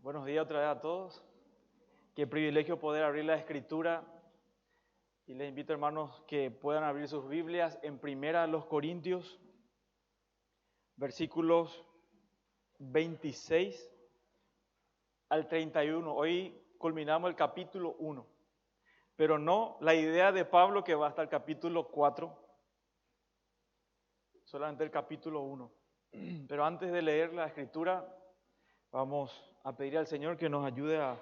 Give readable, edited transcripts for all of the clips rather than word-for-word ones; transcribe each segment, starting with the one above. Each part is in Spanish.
Buenos días otra vez a todos. Qué privilegio poder abrir la Escritura. Y les invito, hermanos, que puedan abrir sus Biblias en Primera los Corintios, versículos 26 al 31. Hoy culminamos el capítulo 1, pero no la idea de Pablo que va hasta el capítulo 4, solamente el capítulo 1. Pero antes de leer la Escritura, vamos a pedir al Señor que nos ayude a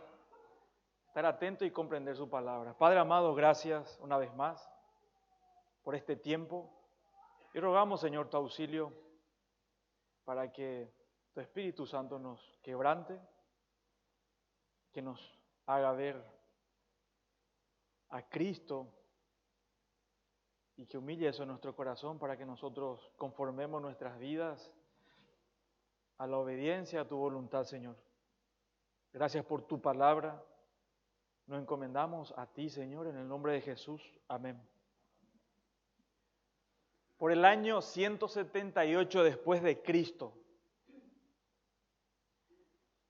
estar atentos y comprender su palabra. Padre amado, gracias una vez más por este tiempo. Y rogamos, Señor, tu auxilio para que tu Espíritu Santo nos quebrante, que nos haga ver a Cristo y que humille eso en nuestro corazón para que nosotros conformemos nuestras vidas a la obediencia a tu voluntad, Señor. Gracias por tu palabra. Nos encomendamos a ti, Señor, en el nombre de Jesús. Amén. Por el año 178 después de Cristo,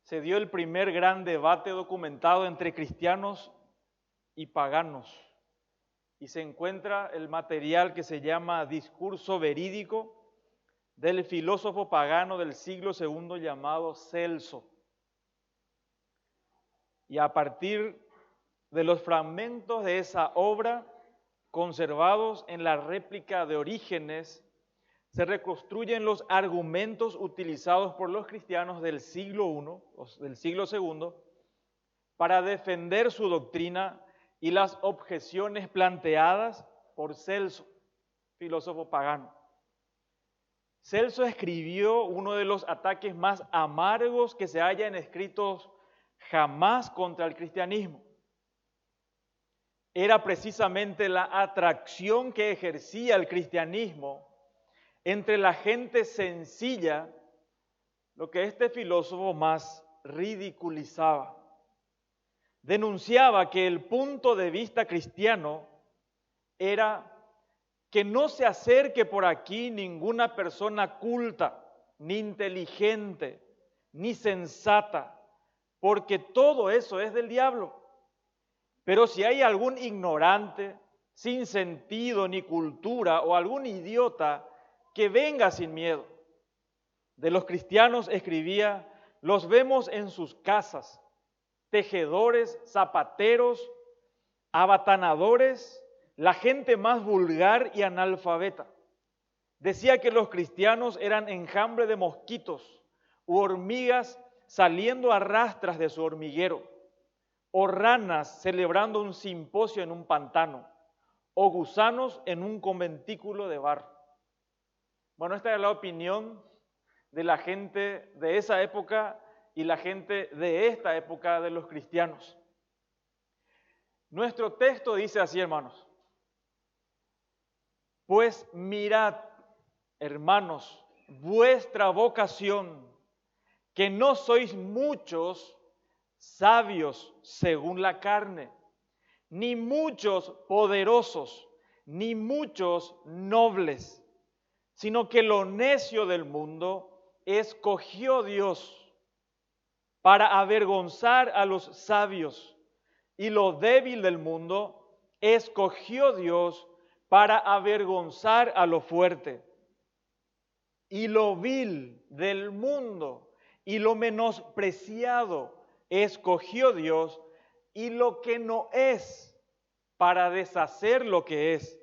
se dio el primer gran debate documentado entre cristianos y paganos. Y se encuentra el material que se llama Discurso Verídico del filósofo pagano del siglo II llamado Celso. Y a partir de los fragmentos de esa obra, conservados en la réplica de Orígenes, se reconstruyen los argumentos utilizados por los cristianos del siglo I, o del siglo II, para defender su doctrina y las objeciones planteadas por Celso, filósofo pagano. Celso escribió uno de los ataques más amargos que se hayan escritos jamás contra el cristianismo. Era precisamente la atracción que ejercía el cristianismo entre la gente sencilla lo que este filósofo más ridiculizaba. Denunciaba que el punto de vista cristiano era que no se acerque por aquí ninguna persona culta, ni inteligente, ni sensata, porque todo eso es del diablo. Pero si hay algún ignorante, sin sentido ni cultura, o algún idiota, que venga sin miedo. De los cristianos escribía, los vemos en sus casas, tejedores, zapateros, abatanadores, la gente más vulgar y analfabeta. Decía que los cristianos eran enjambre de mosquitos u hormigas saliendo a rastras de su hormiguero, o ranas celebrando un simposio en un pantano, o gusanos en un conventículo de barro. Bueno, esta es la opinión de la gente de esa época y la gente de esta época de los cristianos. Nuestro texto dice así, hermanos: pues mirad, hermanos, vuestra vocación, que no sois muchos sabios según la carne, ni muchos poderosos, ni muchos nobles, sino que lo necio del mundo escogió Dios para avergonzar a los sabios, y lo débil del mundo escogió Dios para avergonzar a lo fuerte, y lo vil del mundo y lo menospreciado escogió Dios, y lo que no es, para deshacer lo que es,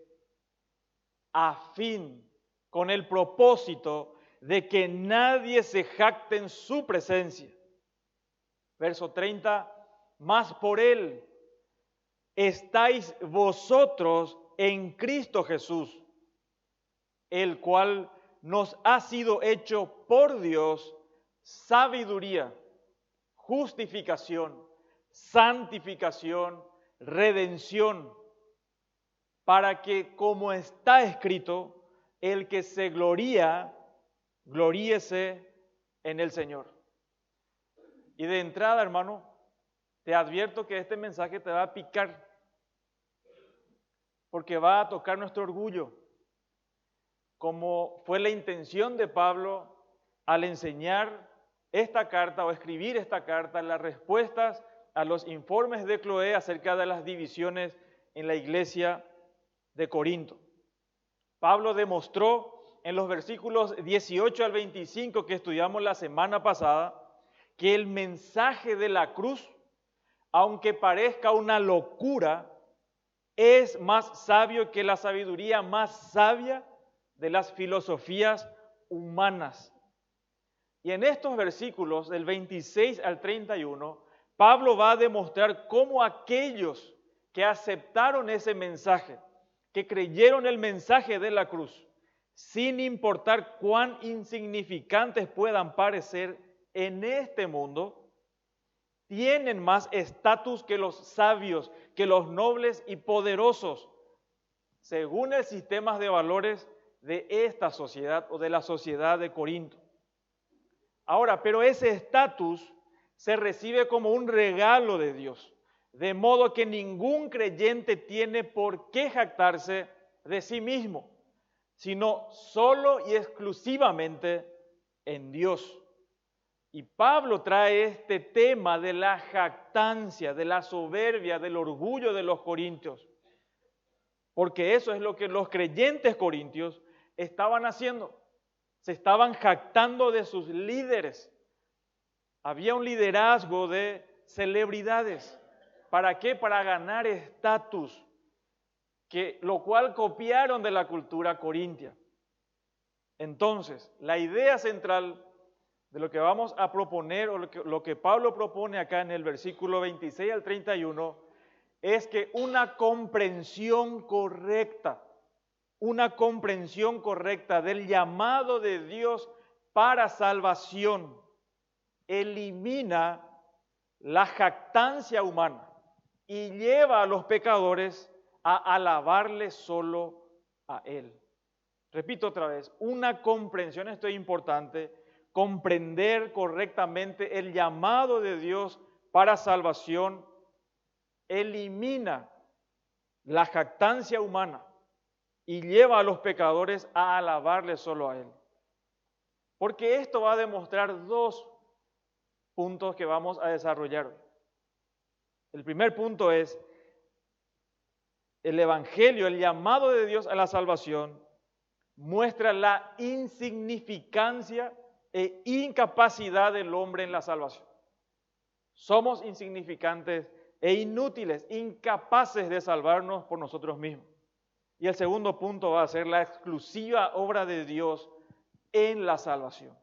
a fin, con el propósito de que nadie se jacte en su presencia. Verso 30, mas por él estáis vosotros en Cristo Jesús, el cual nos ha sido hecho por Dios sabiduría, justificación, santificación, redención, para que, como está escrito, el que se gloría, gloríese en el Señor. Y de entrada, hermano, te advierto que este mensaje te va a picar, porque va a tocar nuestro orgullo, como fue la intención de Pablo al enseñar esta carta o escribir esta carta, las respuestas a los informes de Cloé acerca de las divisiones en la iglesia de Corinto. Pablo demostró en los versículos 18 al 25 que estudiamos la semana pasada que el mensaje de la cruz, aunque parezca una locura, es más sabio que la sabiduría más sabia de las filosofías humanas. Y en estos versículos, del 26 al 31, Pablo va a demostrar cómo aquellos que aceptaron ese mensaje, que creyeron el mensaje de la cruz, sin importar cuán insignificantes puedan parecer en este mundo, tienen más estatus que los sabios, que los nobles y poderosos, según el sistema de valores de esta sociedad o de la sociedad de Corinto. Ahora, pero ese estatus se recibe como un regalo de Dios, de modo que ningún creyente tiene por qué jactarse de sí mismo, sino solo y exclusivamente en Dios. Y Pablo trae este tema de la jactancia, de la soberbia, del orgullo de los corintios, porque eso es lo que los creyentes corintios estaban haciendo. Se estaban jactando de sus líderes. Había un liderazgo de celebridades. ¿Para qué? Para ganar estatus, lo cual copiaron de la cultura corintia. Entonces, la idea central de lo que vamos a proponer, o lo que Pablo propone acá en el versículo 26 al 31, es que una comprensión correcta del llamado de Dios para salvación elimina la jactancia humana y lleva a los pecadores a alabarle solo a Él. Repito otra vez, una comprensión, esto es importante, comprender correctamente el llamado de Dios para salvación elimina la jactancia humana y lleva a los pecadores a alabarle solo a Él. Porque esto va a demostrar dos puntos que vamos a desarrollar. El primer punto es el Evangelio, el llamado de Dios a la salvación, muestra la insignificancia e incapacidad del hombre en la salvación. Somos insignificantes e inútiles, incapaces de salvarnos por nosotros mismos. Y el segundo punto va a ser la exclusiva obra de Dios en la salvación.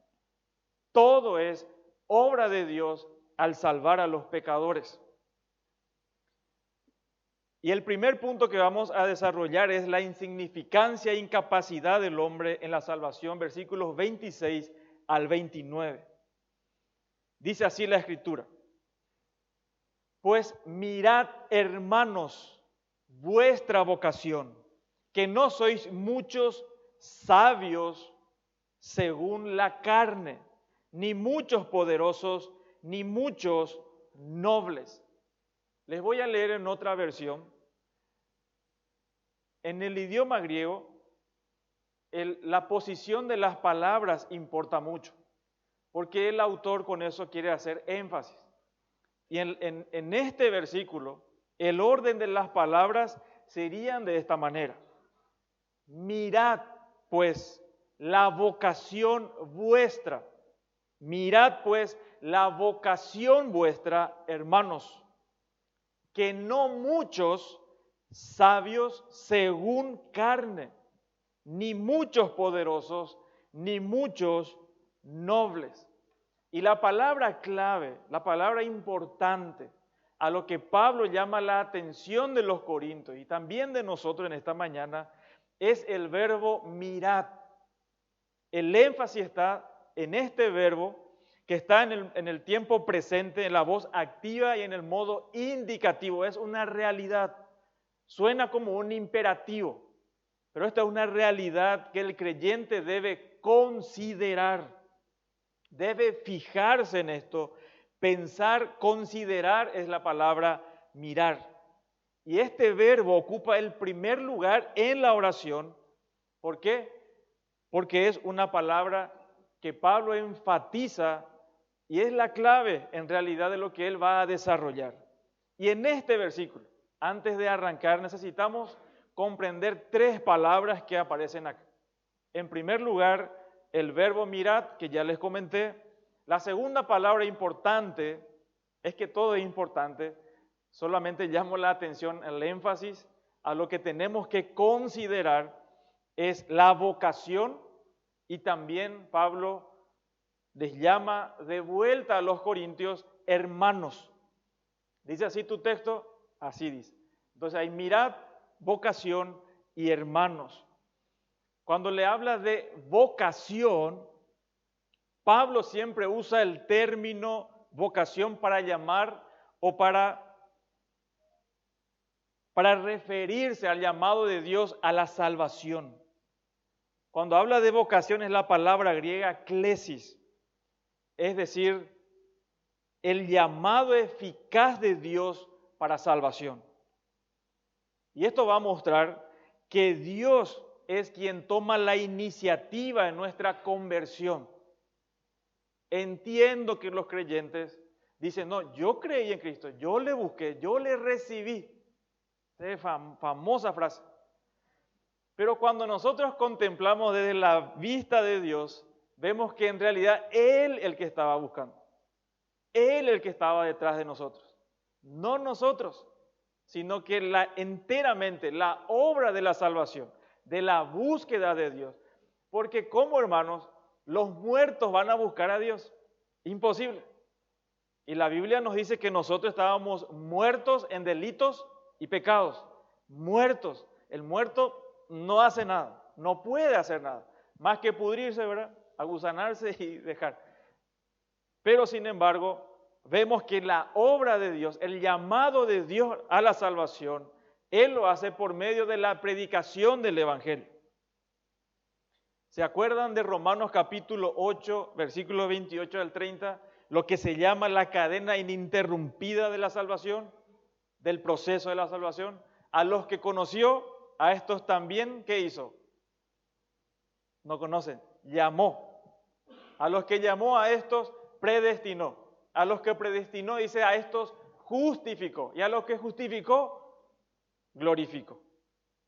Todo es obra de Dios al salvar a los pecadores. Y el primer punto que vamos a desarrollar es la insignificancia e incapacidad del hombre en la salvación, versículos 26 al 29. Dice así la Escritura: pues mirad, hermanos, vuestra vocación, que no sois muchos sabios según la carne, ni muchos poderosos, ni muchos nobles. Les voy a leer en otra versión. En el idioma griego, la posición de las palabras importa mucho, porque el autor con eso quiere hacer énfasis. Y en este versículo, el orden de las palabras serían de esta manera: mirad pues la vocación vuestra, mirad pues la vocación vuestra, hermanos, que no muchos sabios según carne, ni muchos poderosos, ni muchos nobles. Y la palabra clave, la palabra importante, a lo que Pablo llama la atención de los corintios y también de nosotros en esta mañana, es el verbo mirad. El énfasis está en este verbo que está en el tiempo presente, en la voz activa y en el modo indicativo. Es una realidad. Suena como un imperativo, pero esta es una realidad que el creyente debe considerar. Debe fijarse en esto, pensar, considerar es la palabra mirar. Y este verbo ocupa el primer lugar en la oración. ¿Por qué? Porque es una palabra que Pablo enfatiza Y es la clave en realidad de lo que él va a desarrollar. Y en este versículo, antes de arrancar, necesitamos comprender tres palabras que aparecen acá. En primer lugar, el verbo mirad, que ya les comenté. La segunda palabra importante, es que todo es importante, solamente llamo la atención, el énfasis a lo que tenemos que considerar es la vocación, y también Pablo les llama de vuelta a los corintios hermanos. ¿Dice así tu texto? Así dice. Entonces hay mirad, vocación y hermanos. Cuando le habla de vocación, Pablo siempre usa el término vocación para llamar o para referirse al llamado de Dios a la salvación. Cuando habla de vocación es la palabra griega klesis, es decir, el llamado eficaz de Dios para salvación. Y esto va a mostrar que Dios es quien toma la iniciativa en nuestra conversión. Entiendo que los creyentes dicen, no, yo creí en Cristo, yo le busqué, yo le recibí. Es famosa frase. Pero cuando nosotros contemplamos desde la vista de Dios, vemos que en realidad Él el que estaba buscando. Él el que estaba detrás de nosotros. No nosotros, sino que enteramente la obra de la salvación, de la búsqueda de Dios. Porque como hermanos, los muertos van a buscar a Dios. Imposible. Y la Biblia nos dice que nosotros estábamos muertos en delitos y pecados. Muertos. El muerto no hace nada, no puede hacer nada, más que pudrirse, ¿verdad? Agusanarse y dejar. Pero sin embargo, vemos que la obra de Dios, el llamado de Dios a la salvación, Él lo hace por medio de la predicación del Evangelio. ¿Se acuerdan de Romanos capítulo 8, versículo 28 al 30? Lo que se llama la cadena ininterrumpida de la salvación, del proceso de la salvación. A los que conoció, a estos también, ¿qué hizo? No conocen, llamó. A los que llamó, a estos predestinó. A los que predestinó, dice, a estos justificó. Y a los que justificó, glorificó.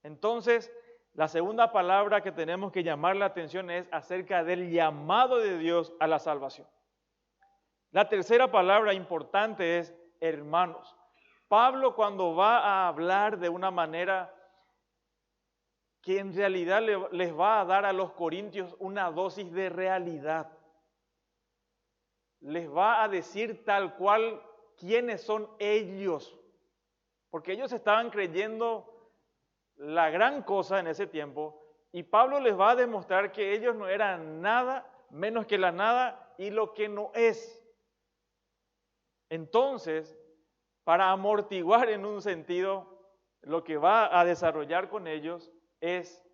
Entonces, la segunda palabra que tenemos que llamar la atención es acerca del llamado de Dios a la salvación. La tercera palabra importante es hermanos. Pablo, cuando va a hablar de una manera que en realidad les va a dar a los corintios una dosis de realidad, les va a decir tal cual quiénes son ellos, porque ellos estaban creyendo la gran cosa en ese tiempo, y Pablo les va a demostrar que ellos no eran nada menos que la nada y lo que no es. Entonces, para amortiguar en un sentido, lo que va a desarrollar con ellos es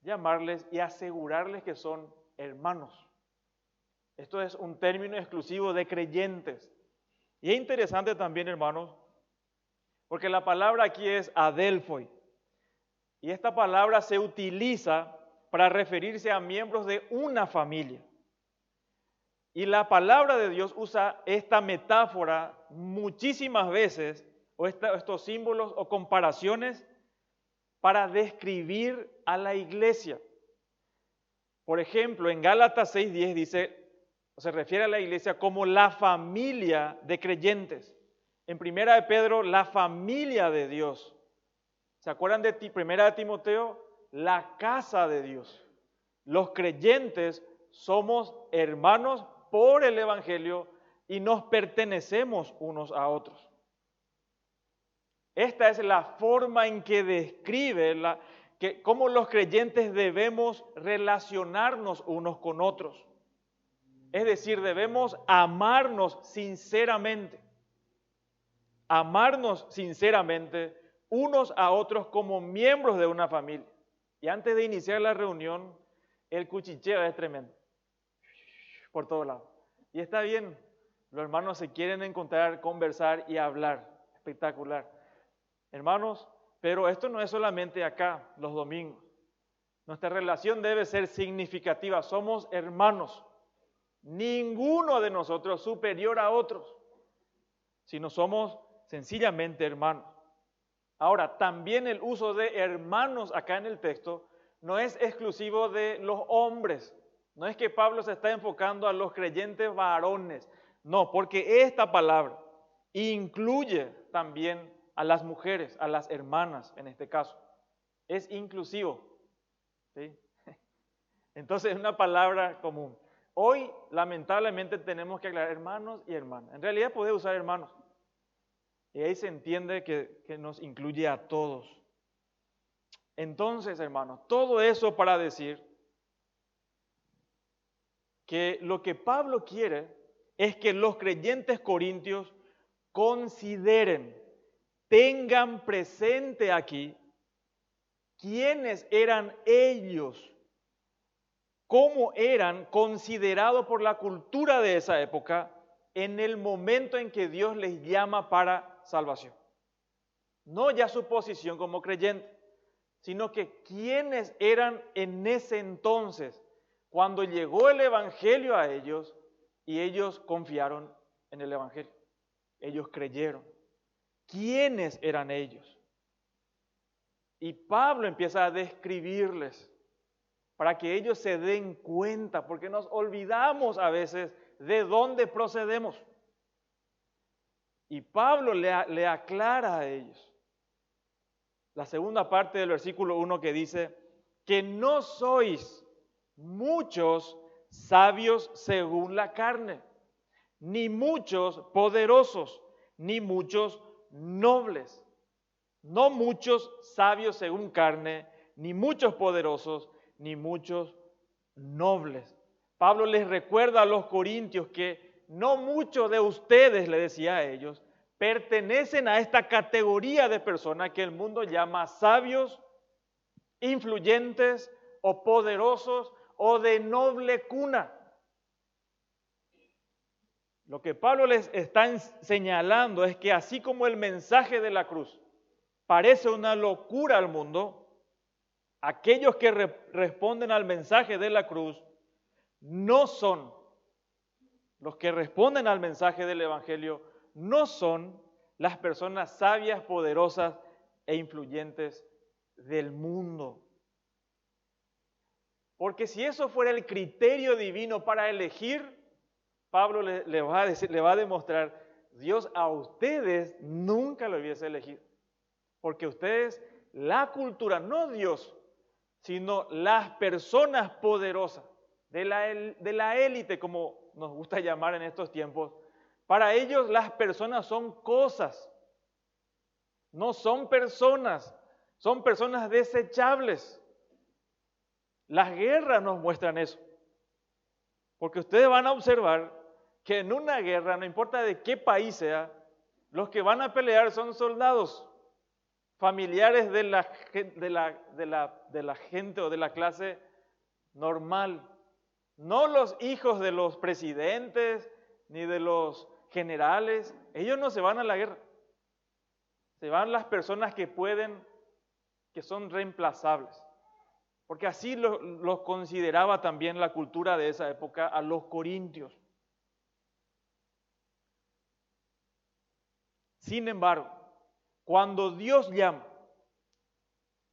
llamarles y asegurarles que son hermanos. Esto es un término exclusivo de creyentes. Y es interesante también, hermanos, porque la palabra aquí es adelphoi. Y esta palabra se utiliza para referirse a miembros de una familia. Y la palabra de Dios usa esta metáfora muchísimas veces, o estos símbolos o comparaciones, para describir a la iglesia. Por ejemplo, en Gálatas 6:10 dice, se refiere a la iglesia como la familia de creyentes. En Primera de Pedro, la familia de Dios. ¿Se acuerdan de Primera de Timoteo? La casa de Dios. Los creyentes somos hermanos por el Evangelio y nos pertenecemos unos a otros. Esta es la forma en que describe cómo los creyentes debemos relacionarnos unos con otros. Es decir, debemos amarnos sinceramente. Amarnos sinceramente unos a otros como miembros de una familia. Y antes de iniciar la reunión, el cuchicheo es tremendo. Por todos lados. Y está bien, los hermanos se quieren encontrar, conversar y hablar. Espectacular. Hermanos, pero esto no es solamente acá, los domingos. Nuestra relación debe ser significativa. Somos hermanos. ninguno de nosotros superior a otros, sino somos sencillamente hermanos. Ahora, también el uso de hermanos acá en el texto no es exclusivo de los hombres. No es que Pablo se está enfocando a los creyentes varones. No, porque esta palabra incluye también a las mujeres, a las hermanas en este caso. Es inclusivo. ¿Sí? Entonces es una palabra común. Hoy, lamentablemente, tenemos que aclarar hermanos y hermanas. En realidad puede usar hermanos. Y ahí se entiende que nos incluye a todos. Entonces, hermanos, todo eso para decir que lo que Pablo quiere es que los creyentes corintios consideren, tengan presente aquí quiénes eran ellos, cómo eran considerados por la cultura de esa época en el momento en que Dios les llama para salvación. No ya su posición como creyente, sino que quiénes eran en ese entonces, cuando llegó el Evangelio a ellos y ellos confiaron en el Evangelio. Ellos creyeron. ¿Quiénes eran ellos? Y Pablo empieza a describirles para que ellos se den cuenta, porque nos olvidamos a veces de dónde procedemos. Y Pablo le aclara a ellos. La segunda parte del versículo 1 que dice, que no sois muchos sabios según la carne, ni muchos poderosos, ni muchos nobles. No muchos sabios según carne, ni muchos poderosos, ni muchos nobles. Pablo les recuerda a los corintios que no muchos de ustedes, le decía a ellos, pertenecen a esta categoría de personas que el mundo llama sabios, influyentes o poderosos o de noble cuna. Lo que Pablo les está señalando es que así como el mensaje de la cruz parece una locura al mundo, aquellos que responden al mensaje de la cruz no son, los que responden al mensaje del Evangelio no son las personas sabias, poderosas e influyentes del mundo. Porque si eso fuera el criterio divino para elegir, Pablo le va a demostrar, Dios a ustedes nunca lo hubiese elegido. Porque ustedes, la cultura, no Dios, sino las personas poderosas de la élite, como nos gusta llamar en estos tiempos, para ellos las personas son cosas, no son personas desechables. Las guerras nos muestran eso, porque ustedes van a observar que en una guerra, no importa de qué país sea, los que van a pelear son soldados, familiares de la gente o de la clase normal, no los hijos de los presidentes ni de los generales. Ellos no se van a la guerra, se van las personas que pueden, que son reemplazables, porque así los consideraba también la cultura de esa época a los corintios. Sin embargo, cuando Dios llama,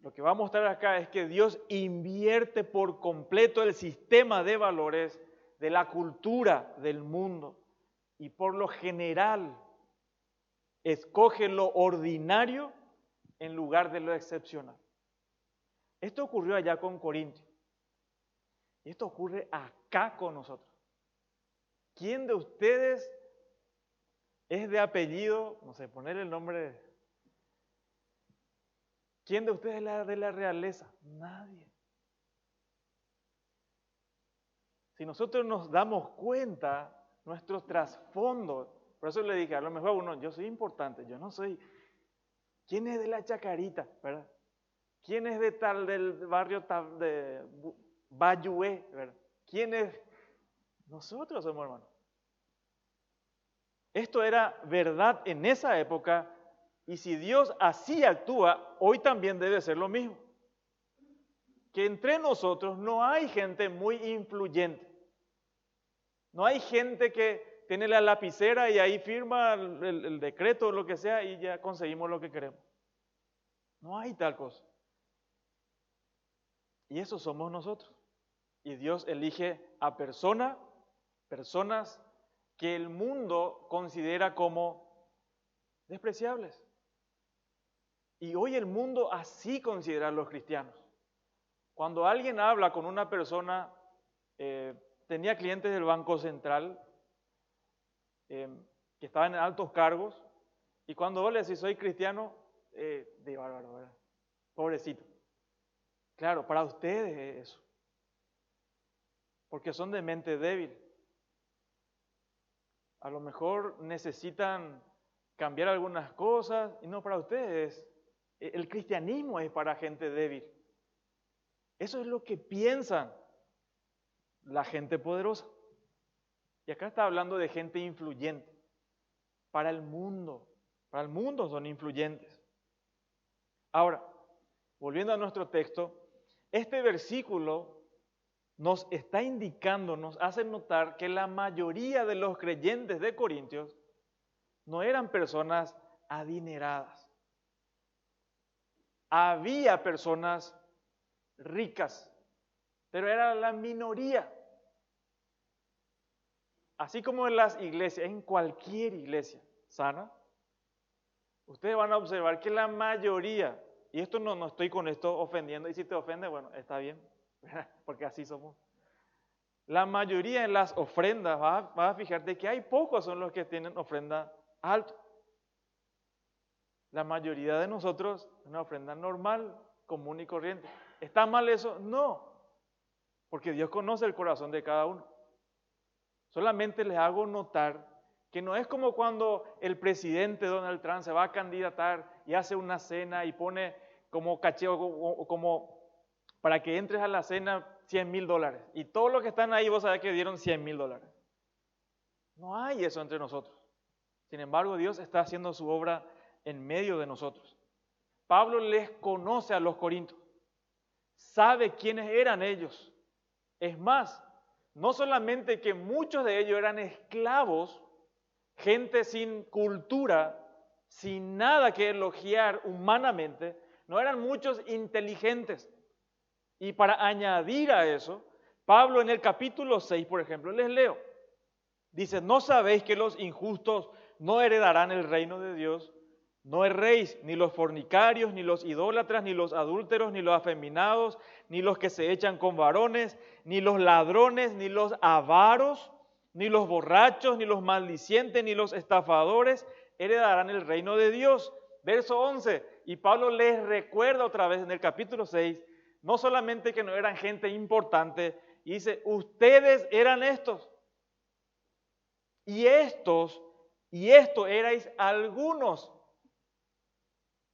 lo que va a mostrar acá es que Dios invierte por completo el sistema de valores de la cultura del mundo y por lo general escoge lo ordinario en lugar de lo excepcional. Esto ocurrió allá con Corintio y esto ocurre acá con nosotros. ¿Quién de ustedes es de apellido, no sé, poner el nombre? ¿Quién de ustedes es de la realeza? Nadie. Si nosotros nos damos cuenta, nuestros trasfondos, por eso le dije, a lo mejor uno, yo soy importante, yo no soy. ¿Quién es de la Chacarita, verdad? ¿Quién es de tal del barrio tal de Bayué, verdad? ¿Quién es? Nosotros somos hermanos. Esto era verdad en esa época. Y si Dios así actúa, hoy también debe ser lo mismo. Que entre nosotros no hay gente muy influyente. No hay gente que tiene la lapicera y ahí firma el decreto o lo que sea y ya conseguimos lo que queremos. No hay tal cosa. Y eso somos nosotros. Y Dios elige a personas que el mundo considera como despreciables. Y hoy el mundo así considera a los cristianos. Cuando alguien habla con una persona, tenía clientes del Banco Central que estaban en altos cargos, y cuando vos le decís soy cristiano, de bárbaro, ¿verdad? Pobrecito. Claro, para ustedes es eso, porque son de mente débil. A lo mejor necesitan cambiar algunas cosas, y no, para ustedes el cristianismo es para gente débil. Eso es lo que piensan la gente poderosa. Y acá está hablando de gente influyente. Para el mundo son influyentes. Ahora, volviendo a nuestro texto, este versículo nos está indicando, nos hace notar que la mayoría de los creyentes de Corintios no eran personas adineradas. Había personas ricas, pero era la minoría. Así como en las iglesias, en cualquier iglesia sana, ustedes van a observar que la mayoría, y esto no estoy con esto ofendiendo, y si te ofende, bueno, está bien, porque así somos. La mayoría en las ofrendas, vas a fijarte que hay pocos son los que tienen ofrenda alta. La mayoría de nosotros, una ofrenda normal, común y corriente. ¿Está mal eso? No, porque Dios conoce el corazón de cada uno. Solamente les hago notar que no es como cuando el presidente Donald Trump se va a candidatar y hace una cena y pone como cacheo, o como para que entres a la cena $100,000. Y todos los que están ahí vos sabés que dieron $100,000. No hay eso entre nosotros. Sin embargo, Dios está haciendo su obra en medio de nosotros. Pablo les conoce a los corintios, sabe quiénes eran ellos. Es más, no solamente que muchos de ellos eran esclavos, gente sin cultura, sin nada que elogiar humanamente, no eran muchos inteligentes. Y para añadir a eso, Pablo en el capítulo 6, por ejemplo, les leo. Dice, ¿no sabéis que los injustos no heredarán el reino de Dios? No erréis, ni los fornicarios, ni los idólatras, ni los adúlteros, ni los afeminados, ni los que se echan con varones, ni los ladrones, ni los avaros, ni los borrachos, ni los maldicientes, ni los estafadores heredarán el reino de Dios. Verso 11, y Pablo les recuerda otra vez en el capítulo 6, no solamente que no eran gente importante, y dice, ustedes eran estos, y esto erais algunos,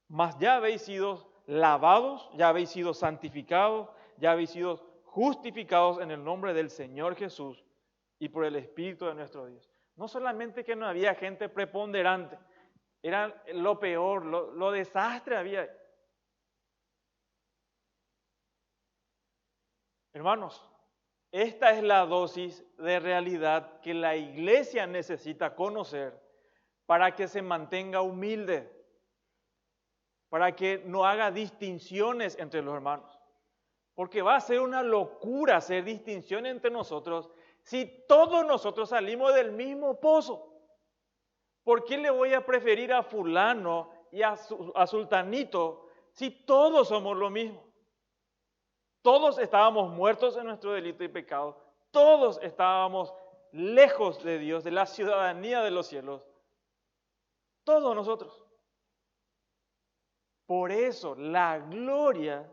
mas ya habéis sido lavados, ya habéis sido santificados, ya habéis sido justificados en el nombre del Señor Jesús y por el Espíritu de nuestro Dios. No solamente que no había gente preponderante, era lo peor, lo desastre había. Hermanos, esta es la dosis de realidad que la iglesia necesita conocer para que se mantenga humilde, para que no haga distinciones entre los hermanos. Porque va a ser una locura hacer distinción entre nosotros si todos nosotros salimos del mismo pozo. ¿Por qué le voy a preferir a fulano y a sultanito si todos somos lo mismo? Todos estábamos muertos en nuestro delito y pecado. Todos estábamos lejos de Dios, de la ciudadanía de los cielos. Todos nosotros. Por eso la gloria,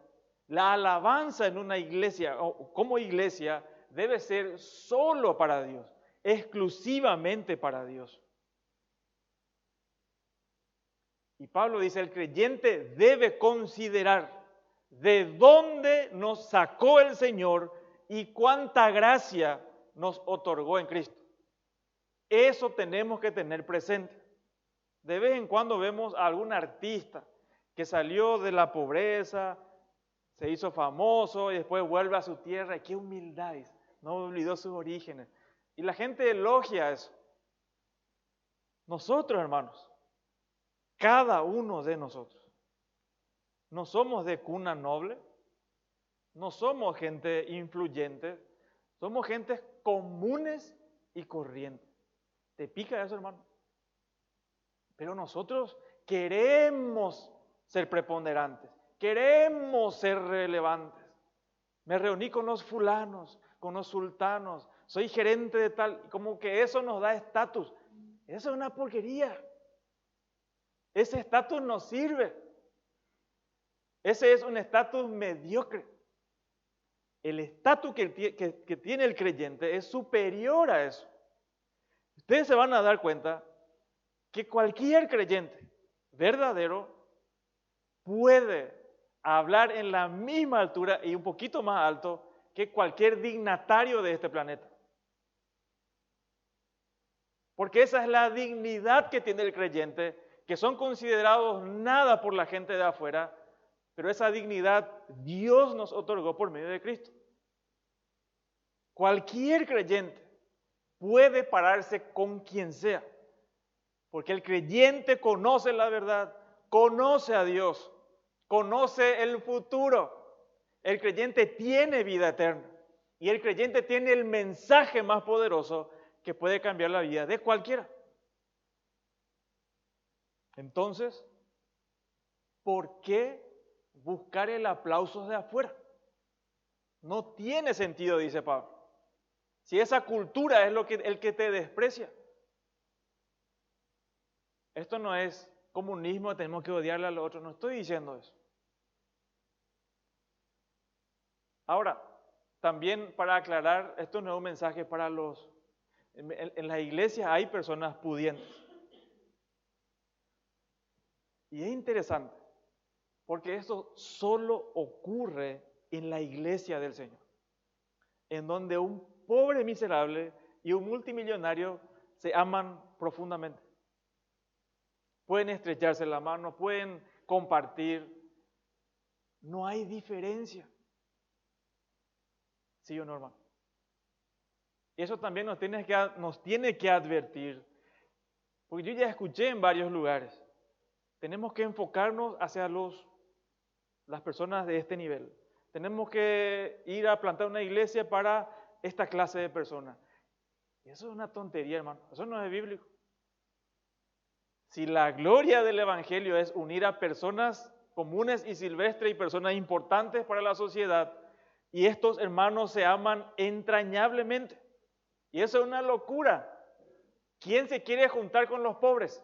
la alabanza en una iglesia o como iglesia debe ser solo para Dios, exclusivamente para Dios. Y Pablo dice, el creyente debe considerar de dónde nos sacó el Señor y cuánta gracia nos otorgó en Cristo. Eso tenemos que tener presente. De vez en cuando vemos a algún artista que salió de la pobreza, se hizo famoso y después vuelve a su tierra. ¡Qué humildad! No olvidó sus orígenes. Y la gente elogia eso. Nosotros, hermanos, cada uno de nosotros, no somos de cuna noble, no somos gente influyente, somos gentes comunes y corrientes. ¿Te pica eso, hermano? Pero nosotros queremos ser preponderantes, queremos ser relevantes. Me reuní con los fulanos, con los sultanos, soy gerente de tal, como que eso nos da estatus. Eso es una porquería. Ese estatus no sirve. Ese es un estatus mediocre. El estatus que tiene el creyente es superior a eso. Ustedes se van a dar cuenta que cualquier creyente verdadero puede hablar en la misma altura y un poquito más alto que cualquier dignatario de este planeta. Porque esa es la dignidad que tiene el creyente, que son considerados nada por la gente de afuera, pero esa dignidad Dios nos otorgó por medio de Cristo. Cualquier creyente puede pararse con quien sea, porque el creyente conoce la verdad, conoce a Dios, conoce el futuro. El creyente tiene vida eterna y el creyente tiene el mensaje más poderoso que puede cambiar la vida de cualquiera. Entonces, ¿por qué buscar el aplauso de afuera? No tiene sentido, dice Pablo. Si esa cultura es el que te desprecia. Esto no es comunismo, tenemos que odiarle a los otros, no estoy diciendo eso. Ahora, también para aclarar, esto no es un mensaje para los... En las iglesias hay personas pudientes. Y es interesante, porque esto solo ocurre en la iglesia del Señor, en donde un pobre miserable y un multimillonario se aman profundamente. Pueden estrecharse la mano, pueden compartir. No hay diferencia. ¿Sí o no, hermano? Eso también nos tiene que advertir, porque yo ya escuché en varios lugares, tenemos que enfocarnos hacia las personas de este nivel. Tenemos que ir a plantar una iglesia para esta clase de personas. Eso es una tontería, hermano. Eso no es bíblico. Si la gloria del evangelio es unir a personas comunes y silvestres y personas importantes para la sociedad, y estos hermanos se aman entrañablemente, y eso es una locura. ¿Quién se quiere juntar con los pobres?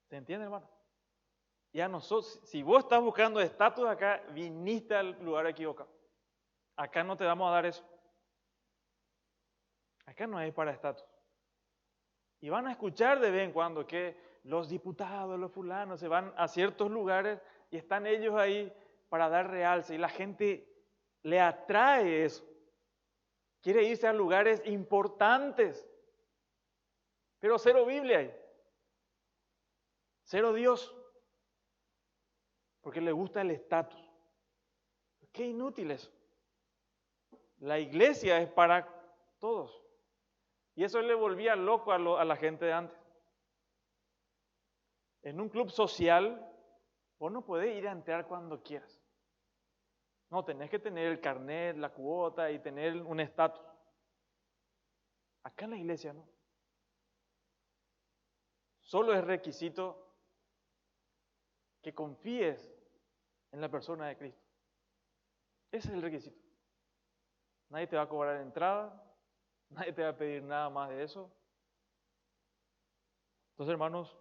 ¿Se entiende, hermano? Ya nosotros, si vos estás buscando estatus acá, viniste al lugar equivocado. Acá no te vamos a dar eso. Acá no hay para estatus. Y van a escuchar de vez en cuando que los diputados, los fulanos, se van a ciertos lugares y están ellos ahí para dar realce. Y la gente le atrae eso. Quiere irse a lugares importantes. Pero cero Biblia hay. Cero Dios. Porque le gusta el estatus. Qué inútil eso. La iglesia es para todos. Y eso le volvía loco a la gente de antes. En un club social, vos no podés ir a entrar cuando quieras. No, tenés que tener el carnet, la cuota y tener un estatus. Acá en la iglesia no. Solo es requisito que confíes en la persona de Cristo. Ese es el requisito. Nadie te va a cobrar entrada, nadie te va a pedir nada más de eso. Entonces, hermanos,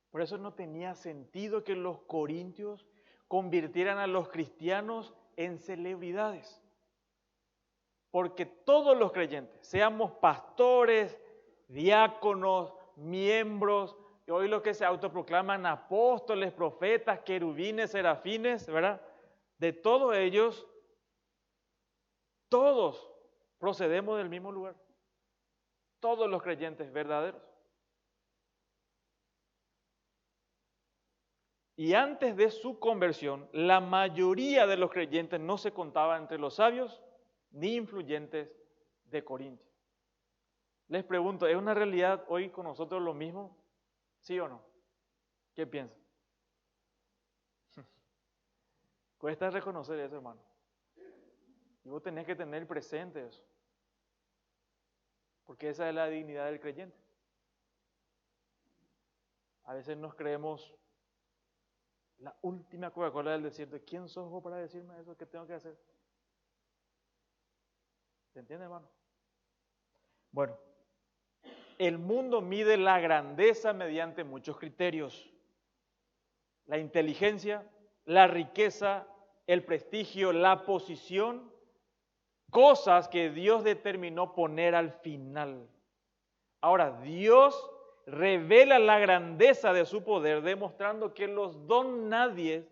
por eso no tenía sentido que los corintios convirtieran a los cristianos en celebridades. Porque todos los creyentes, seamos pastores, diáconos, miembros, y hoy los que se autoproclaman apóstoles, profetas, querubines, serafines, ¿verdad? De todos ellos, todos procedemos del mismo lugar. Todos los creyentes verdaderos. Y antes de su conversión, la mayoría de los creyentes no se contaban entre los sabios ni influyentes de Corinto. Les pregunto, ¿es una realidad hoy con nosotros lo mismo? ¿Sí o no? ¿Qué piensan? Cuesta reconocer eso, hermano. Y vos tenés que tener presente eso. Porque esa es la dignidad del creyente. A veces nos creemos la última Coca-Cola del desierto. ¿Quién sos vos para decirme eso? ¿Qué tengo que hacer? ¿Se entiende, hermano? Bueno, el mundo mide la grandeza mediante muchos criterios. La inteligencia, la riqueza, el prestigio, la posición, cosas que Dios determinó poner al final. Ahora, Dios revela la grandeza de su poder, demostrando que los don nadies,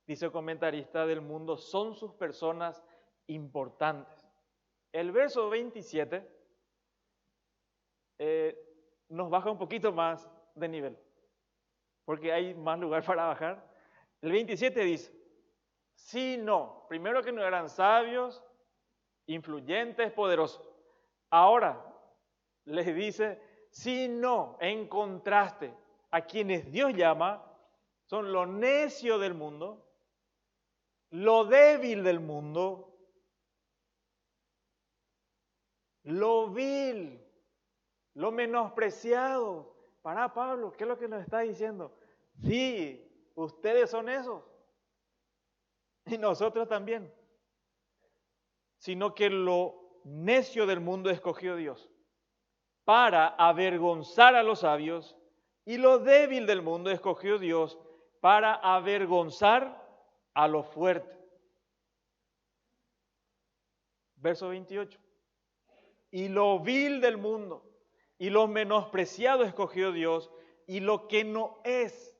dice el comentarista del mundo, son sus personas importantes. El verso 27 nos baja un poquito más de nivel, porque hay más lugar para bajar. El 27 dice, si no, primero que no eran sabios, influyentes, poderosos. Ahora les dice, si no, en contraste, a quienes Dios llama, son lo necio del mundo, lo débil del mundo, lo vil, lo menospreciado. Para Pablo, ¿qué es lo que nos está diciendo? Sí, ustedes son esos. Y nosotros también. Sino que lo necio del mundo escogió Dios para avergonzar a los sabios, y lo débil del mundo escogió Dios para avergonzar a lo fuerte. Verso 28. Y lo vil del mundo y lo menospreciado escogió Dios, y lo que no es.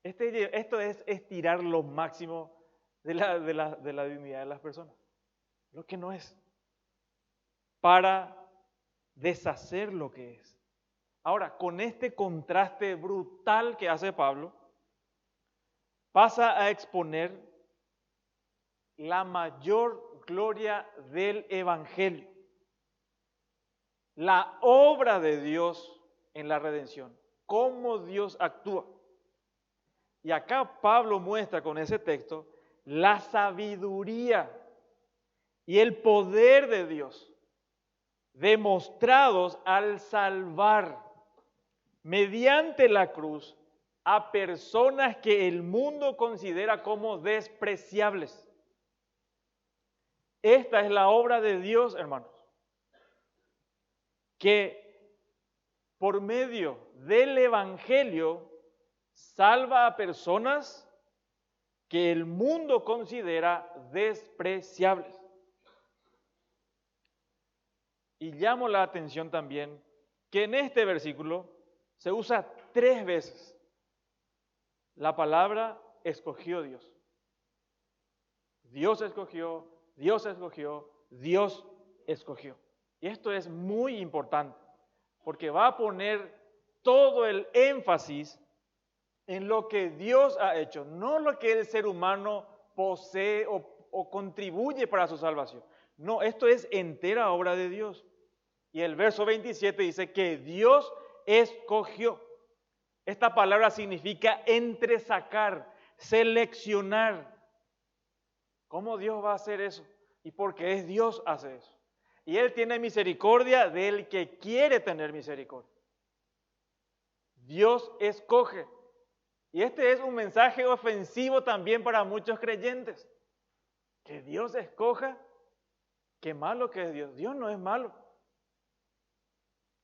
Esto es estirar lo máximo de la dignidad de las personas. Lo que no es. Para deshacer lo que es. Ahora, con este contraste brutal que hace Pablo, pasa a exponer la mayor gloria del Evangelio, la obra de Dios en la redención, cómo Dios actúa. Y acá Pablo muestra con ese texto la sabiduría y el poder de Dios demostrados al salvar mediante la cruz a personas que el mundo considera como despreciables. Esta es la obra de Dios, hermanos, que por medio del Evangelio salva a personas que el mundo considera despreciables. Y llamo la atención también que en este versículo se usa 3 veces la palabra escogió Dios. Dios escogió, Dios escogió, Dios escogió. Y esto es muy importante porque va a poner todo el énfasis en lo que Dios ha hecho, no lo que el ser humano posee o contribuye para su salvación. No, esto es entera obra de Dios. Y el verso 27 dice que Dios escogió. Esta palabra significa entresacar, seleccionar. ¿Cómo Dios va a hacer eso? Y porque es Dios hace eso. Y Él tiene misericordia del que quiere tener misericordia. Dios escoge. Y este es un mensaje ofensivo también para muchos creyentes. Que Dios escoja. Qué malo que es Dios. Dios no es malo.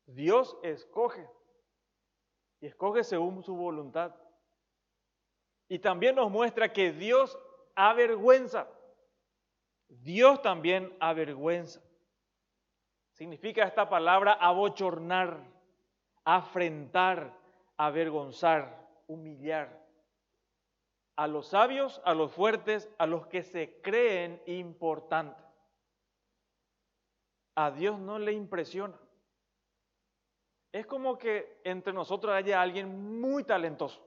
Dios escoge. Y escoge según su voluntad. Y también nos muestra que Dios avergüenza. Dios también avergüenza. Significa esta palabra abochornar, afrentar, avergonzar, humillar. A los sabios, a los fuertes, a los que se creen importantes. A Dios no le impresiona. Es como que entre nosotros haya alguien muy talentoso,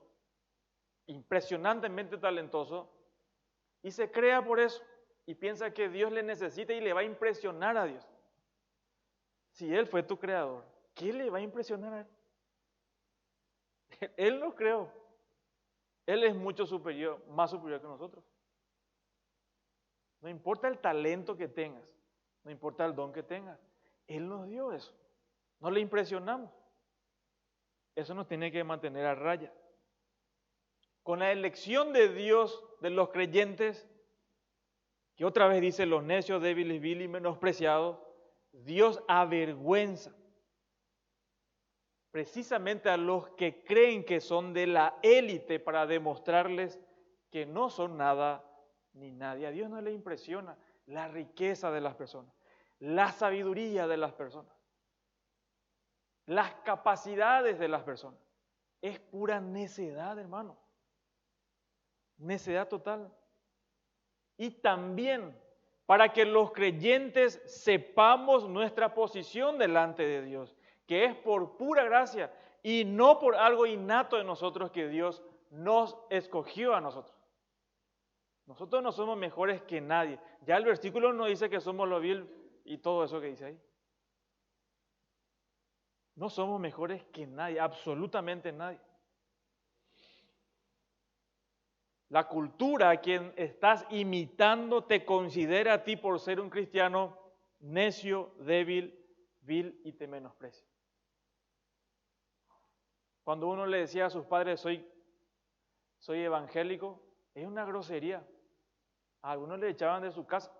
impresionantemente talentoso, y se crea por eso. y piensa que Dios le necesita y le va a impresionar a Dios. Si Él fue tu creador, ¿qué le va a impresionar a Él? Él nos creó. Él es mucho superior, más superior que nosotros. No importa el talento que tengas, no importa el don que tengas, Él nos dio eso. No le impresionamos. Eso nos tiene que mantener a raya. Con la elección de Dios, de los creyentes, que otra vez dice los necios, débiles, vil y menospreciados, Dios avergüenza precisamente a los que creen que son de la élite para demostrarles que no son nada ni nadie. A Dios no le impresiona la riqueza de las personas, la sabiduría de las personas, las capacidades de las personas. Es pura necedad, hermano. Necedad total. Y también para que los creyentes sepamos nuestra posición delante de Dios, que es por pura gracia y no por algo innato de nosotros que Dios nos escogió a nosotros. Nosotros no somos mejores que nadie. Ya el versículo no dice que somos lo vil y todo eso que dice ahí. No somos mejores que nadie, absolutamente nadie. La cultura a quien estás imitando te considera a ti por ser un cristiano necio, débil, vil y te menosprecia. Cuando uno le decía a sus padres soy evangélico, es una grosería. A algunos le echaban de su casa.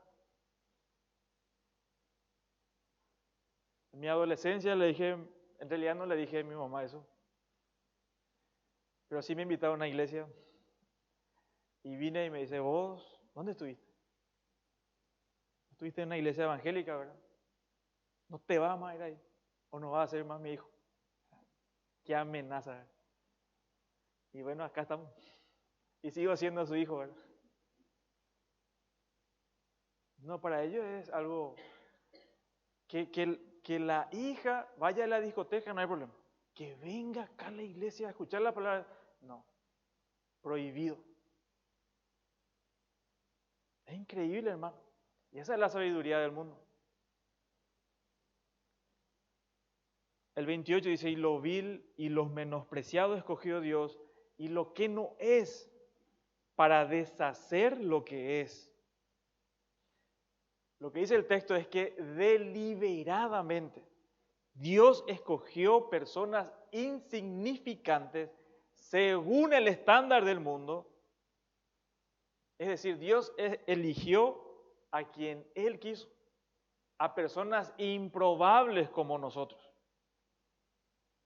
En mi adolescencia le dije, en realidad no le dije a mi mamá eso, pero sí me invitaron a una iglesia. Y vine y me dice, ¿vos dónde estuviste? Estuviste en una iglesia evangélica, ¿verdad? No te vas más a ir ahí. O no vas a ser más mi hijo. Qué amenaza. Y bueno, acá estamos. Y sigo siendo su hijo, ¿verdad? No, para ellos es algo que la hija vaya a la discoteca, no hay problema. Que venga acá a la iglesia a escuchar la palabra, no. Prohibido. Es increíble, hermano. Y esa es la sabiduría del mundo. El 28 dice, y lo vil y los menospreciados escogió Dios, y lo que no es, para deshacer lo que es. Lo que dice el texto es que deliberadamente Dios escogió personas insignificantes según el estándar del mundo. Es decir, Dios eligió a quien Él quiso, a personas improbables como nosotros.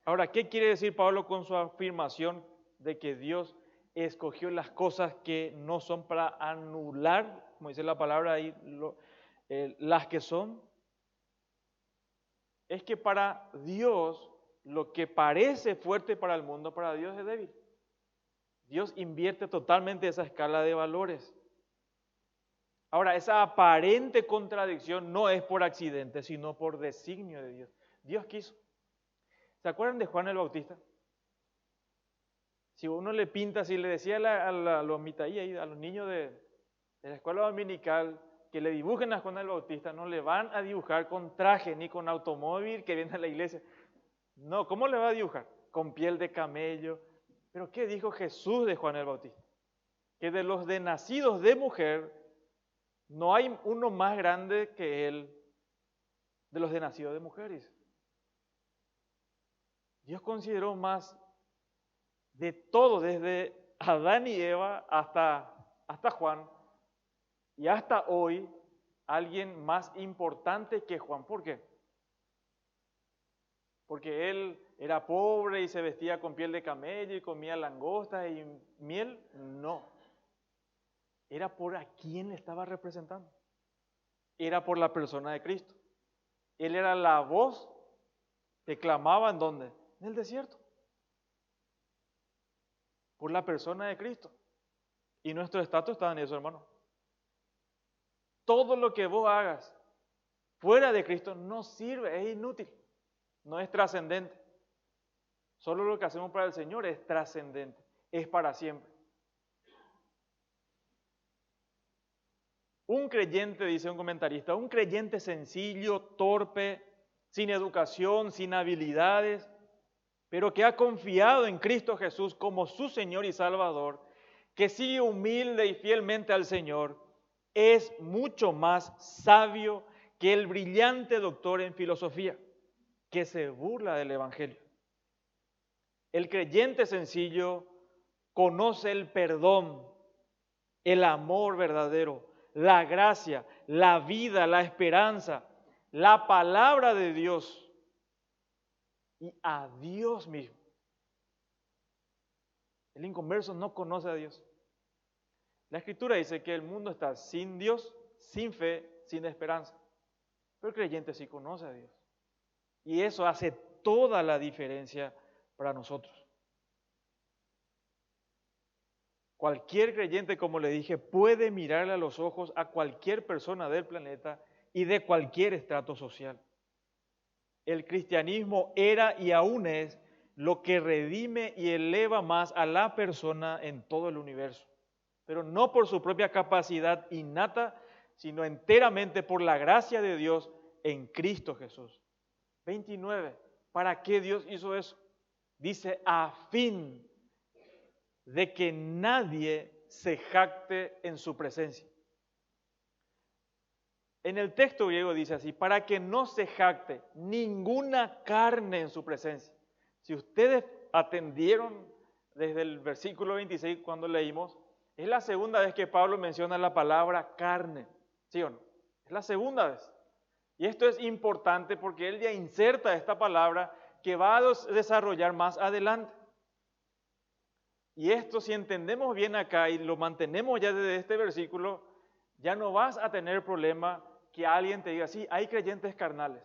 Ahora, ¿qué quiere decir Pablo con su afirmación de que Dios escogió las cosas que no son para anular, como dice la palabra ahí, las que son? Es que para Dios, lo que parece fuerte para el mundo, para Dios es débil. Dios invierte totalmente esa escala de valores. Ahora, esa aparente contradicción no es por accidente, sino por designio de Dios. Dios quiso. ¿Se acuerdan de Juan el Bautista? Si uno le pinta, si le decía a los mitaí, a los niños de la escuela dominical, que le dibujen a Juan el Bautista, no le van a dibujar con traje ni con automóvil que viene a la iglesia. No, ¿cómo le va a dibujar? Con piel de camello. ¿Pero qué dijo Jesús de Juan el Bautista? Que de los de nacidos de mujer, no hay uno más grande que él, de los de nacidos de mujeres. Dios consideró más de todo, desde Adán y Eva hasta Juan, y hasta hoy, alguien más importante que Juan. ¿Por qué? Porque él era pobre y se vestía con piel de camello y comía langostas y miel. No. Era por a quién le estaba representando. Era por la persona de Cristo. Él era la voz que clamaba ¿en dónde? En el desierto. Por la persona de Cristo. Y nuestro estatus está en eso, hermano. Todo lo que vos hagas fuera de Cristo no sirve, es inútil, no es trascendente. Solo lo que hacemos para el Señor es trascendente, es para siempre. Un creyente, dice un comentarista, un creyente sencillo, torpe, sin educación, sin habilidades, pero que ha confiado en Cristo Jesús como su Señor y Salvador, que sigue humilde y fielmente al Señor, es mucho más sabio que el brillante doctor en filosofía, que se burla del Evangelio. El creyente sencillo conoce el perdón, el amor verdadero, la gracia, la vida, la esperanza, la palabra de Dios y a Dios mismo. El inconverso no conoce a Dios. La Escritura dice que el mundo está sin Dios, sin fe, sin esperanza. Pero el creyente sí conoce a Dios. Y eso hace toda la diferencia para nosotros. Cualquier creyente, como le dije, puede mirarle a los ojos a cualquier persona del planeta y de cualquier estrato social. El cristianismo era y aún es lo que redime y eleva más a la persona en todo el universo, pero no por su propia capacidad innata, sino enteramente por la gracia de Dios en Cristo Jesús. 29. ¿Para qué Dios hizo eso? Dice, a fin de que nadie se jacte en su presencia. En el texto griego dice así, para que no se jacte ninguna carne en su presencia. Si ustedes atendieron desde el versículo 26 cuando leímos, es la segunda vez que Pablo menciona la palabra carne, ¿sí o no? Es la segunda vez. Y esto es importante porque él ya inserta esta palabra que va a desarrollar más adelante. Y esto, si entendemos bien acá y lo mantenemos ya desde este versículo, ya no vas a tener problema que alguien te diga, sí, hay creyentes carnales,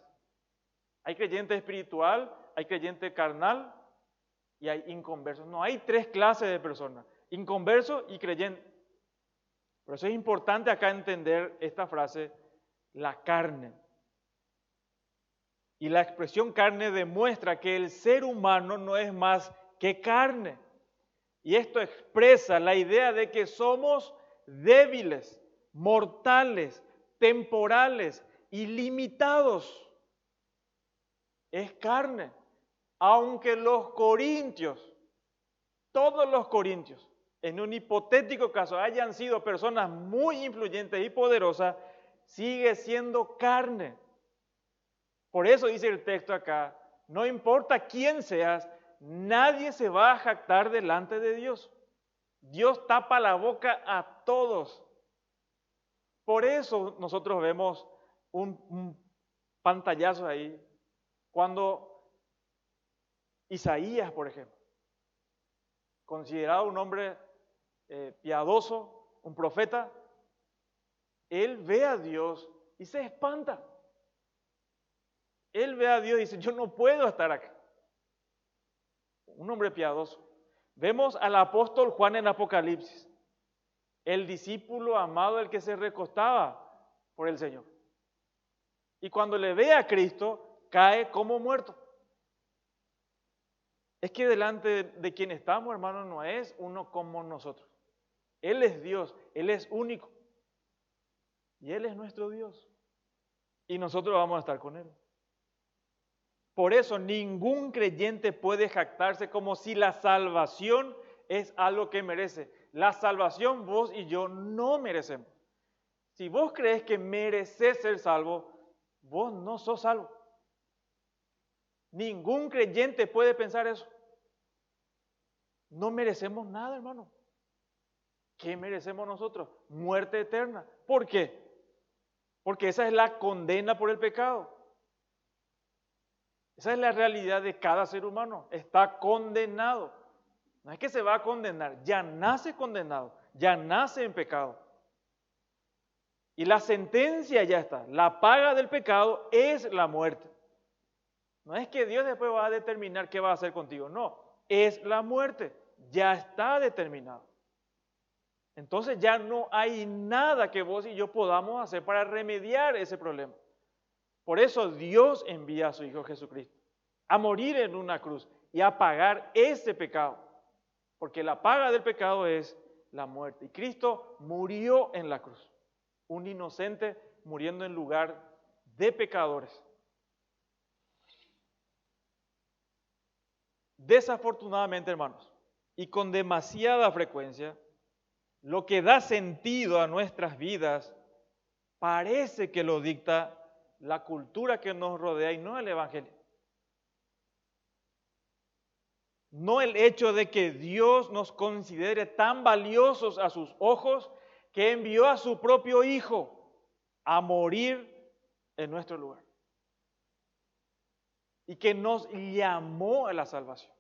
hay creyente espiritual, hay creyente carnal y hay inconversos. No, hay tres clases de personas, inconverso y creyente. Por eso es importante acá entender esta frase, la carne. Y la expresión carne demuestra que el ser humano no es más que carne. Y esto expresa la idea de que somos débiles, mortales, temporales y limitados. Es carne. Aunque los corintios, todos los corintios, en un hipotético caso hayan sido personas muy influyentes y poderosas, sigue siendo carne. Por eso dice el texto acá, no importa quién seas, nadie se va a jactar delante de Dios. Dios tapa la boca a todos. Por eso nosotros vemos un pantallazo ahí, cuando Isaías, por ejemplo, considerado un hombre piadoso, un profeta, él ve a Dios y se espanta. Él ve a Dios y dice, yo no puedo estar acá. Un hombre piadoso. Vemos al apóstol Juan en Apocalipsis, el discípulo amado, el que se recostaba por el Señor. Y cuando le ve a Cristo, cae como muerto. Es que delante de quien estamos, hermano, no es uno como nosotros. Él es Dios, Él es único. Y Él es nuestro Dios. Y nosotros vamos a estar con Él. Por eso ningún creyente puede jactarse como si la salvación es algo que merece. La salvación vos y yo no merecemos. Si vos crees que mereces ser salvo, vos no sos salvo. Ningún creyente puede pensar eso. No merecemos nada, hermano. ¿Qué merecemos nosotros? Muerte eterna. ¿Por qué? Porque esa es la condena por el pecado. Esa es la realidad de cada ser humano. Está condenado. No es que se va a condenar, ya nace condenado, ya nace en pecado. Y la sentencia ya está. La paga del pecado es la muerte. No es que Dios después va a determinar qué va a hacer contigo. No, es la muerte. Ya está determinado. Entonces ya no hay nada que vos y yo podamos hacer para remediar ese problema. Por eso Dios envía a su Hijo Jesucristo a morir en una cruz y a pagar ese pecado. Porque la paga del pecado es la muerte. Y Cristo murió en la cruz. Un inocente muriendo en lugar de pecadores. Desafortunadamente, hermanos, y con demasiada frecuencia, lo que da sentido a nuestras vidas parece que lo dicta la cultura que nos rodea y no el Evangelio. No el hecho de que Dios nos considere tan valiosos a sus ojos que envió a su propio Hijo a morir en nuestro lugar. Y que nos llamó a la salvación.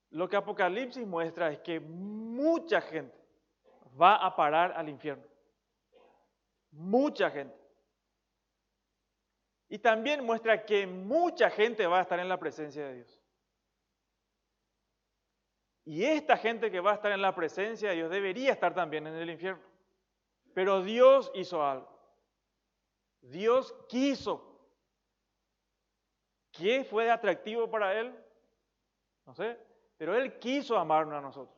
Lo que Apocalipsis muestra es que mucha gente va a parar al infierno. Mucha gente. Y también muestra que mucha gente va a estar en la presencia de Dios. Y esta gente que va a estar en la presencia de Dios debería estar también en el infierno. Pero Dios hizo algo. Dios quiso. ¿Qué fue atractivo para Él? No sé. Pero Él quiso amarnos a nosotros.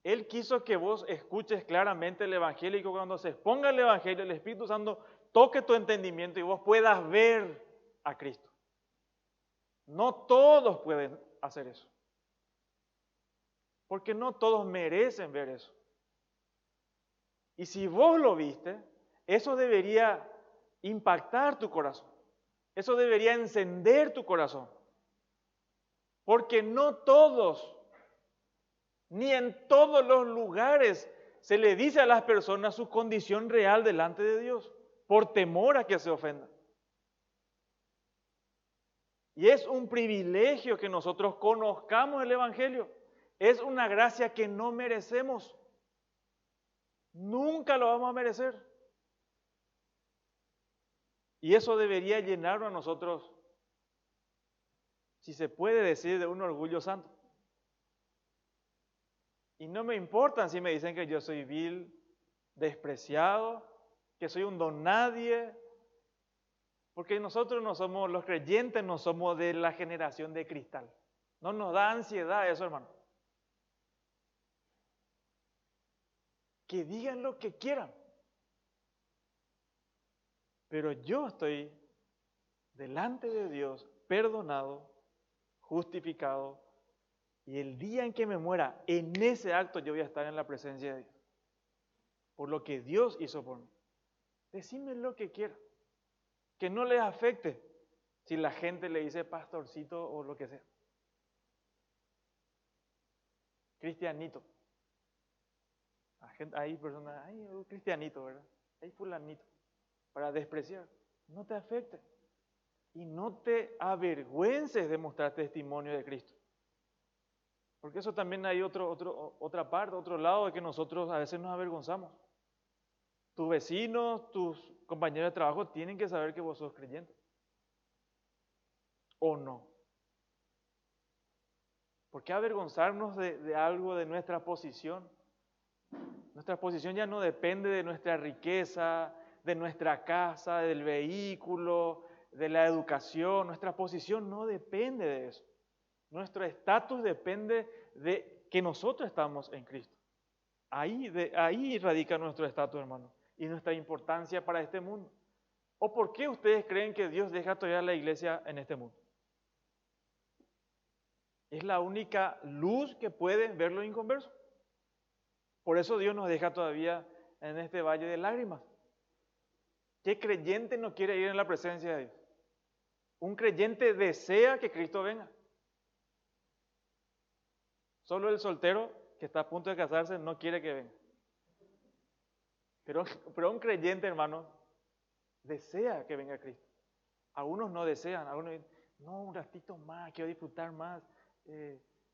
Él quiso que vos escuches claramente el Evangelio y que cuando se exponga el Evangelio, el Espíritu Santo toque tu entendimiento y vos puedas ver a Cristo. No todos pueden hacer eso. Porque no todos merecen ver eso. Y si vos lo viste, eso debería impactar tu corazón. Eso debería encender tu corazón. Porque no todos, ni en todos los lugares, se le dice a las personas su condición real delante de Dios, por temor a que se ofendan. Y es un privilegio que nosotros conozcamos el Evangelio. Es una gracia que no merecemos. Nunca lo vamos a merecer. Y eso debería llenarnos a nosotros, si se puede decir, de un orgullo santo. Y no me importa si me dicen que yo soy vil, despreciado, que soy un don nadie, porque nosotros no somos, los creyentes no somos de la generación de cristal. No nos da ansiedad eso, hermano. Que digan lo que quieran. Pero yo estoy delante de Dios, perdonado, justificado, y el día en que me muera, en ese acto yo voy a estar en la presencia de Dios. Por lo que Dios hizo por mí. Decime lo que quiera. Que no les afecte si la gente le dice pastorcito o lo que sea. Cristianito. Hay personas, hay cristianito, ¿verdad? Hay fulanito. Para despreciar. No te afecte. Y no te avergüences de mostrar testimonio de Cristo. Porque eso también hay otra parte, otro lado de que nosotros a veces nos avergonzamos. Tus vecinos, tus compañeros de trabajo tienen que saber que vos sos creyente. ¿O no? ¿Por qué avergonzarnos de algo, de nuestra posición? Nuestra posición ya no depende de nuestra riqueza, de nuestra casa, del vehículo, de la educación. Nuestra posición no depende de eso. Nuestro estatus depende de que nosotros estamos en Cristo. Ahí radica nuestro estatus, hermano, y nuestra importancia para este mundo. ¿O por qué ustedes creen que Dios deja todavía la iglesia en este mundo? Es la única luz que puede ver los inconversos. Por eso Dios nos deja todavía en este valle de lágrimas. ¿Qué creyente no quiere ir en la presencia de Dios? Un creyente desea que Cristo venga. Solo el soltero que está a punto de casarse no quiere que venga. Pero un creyente, hermano, desea que venga Cristo. Algunos no desean, algunos dicen, no, un ratito más, quiero disfrutar más.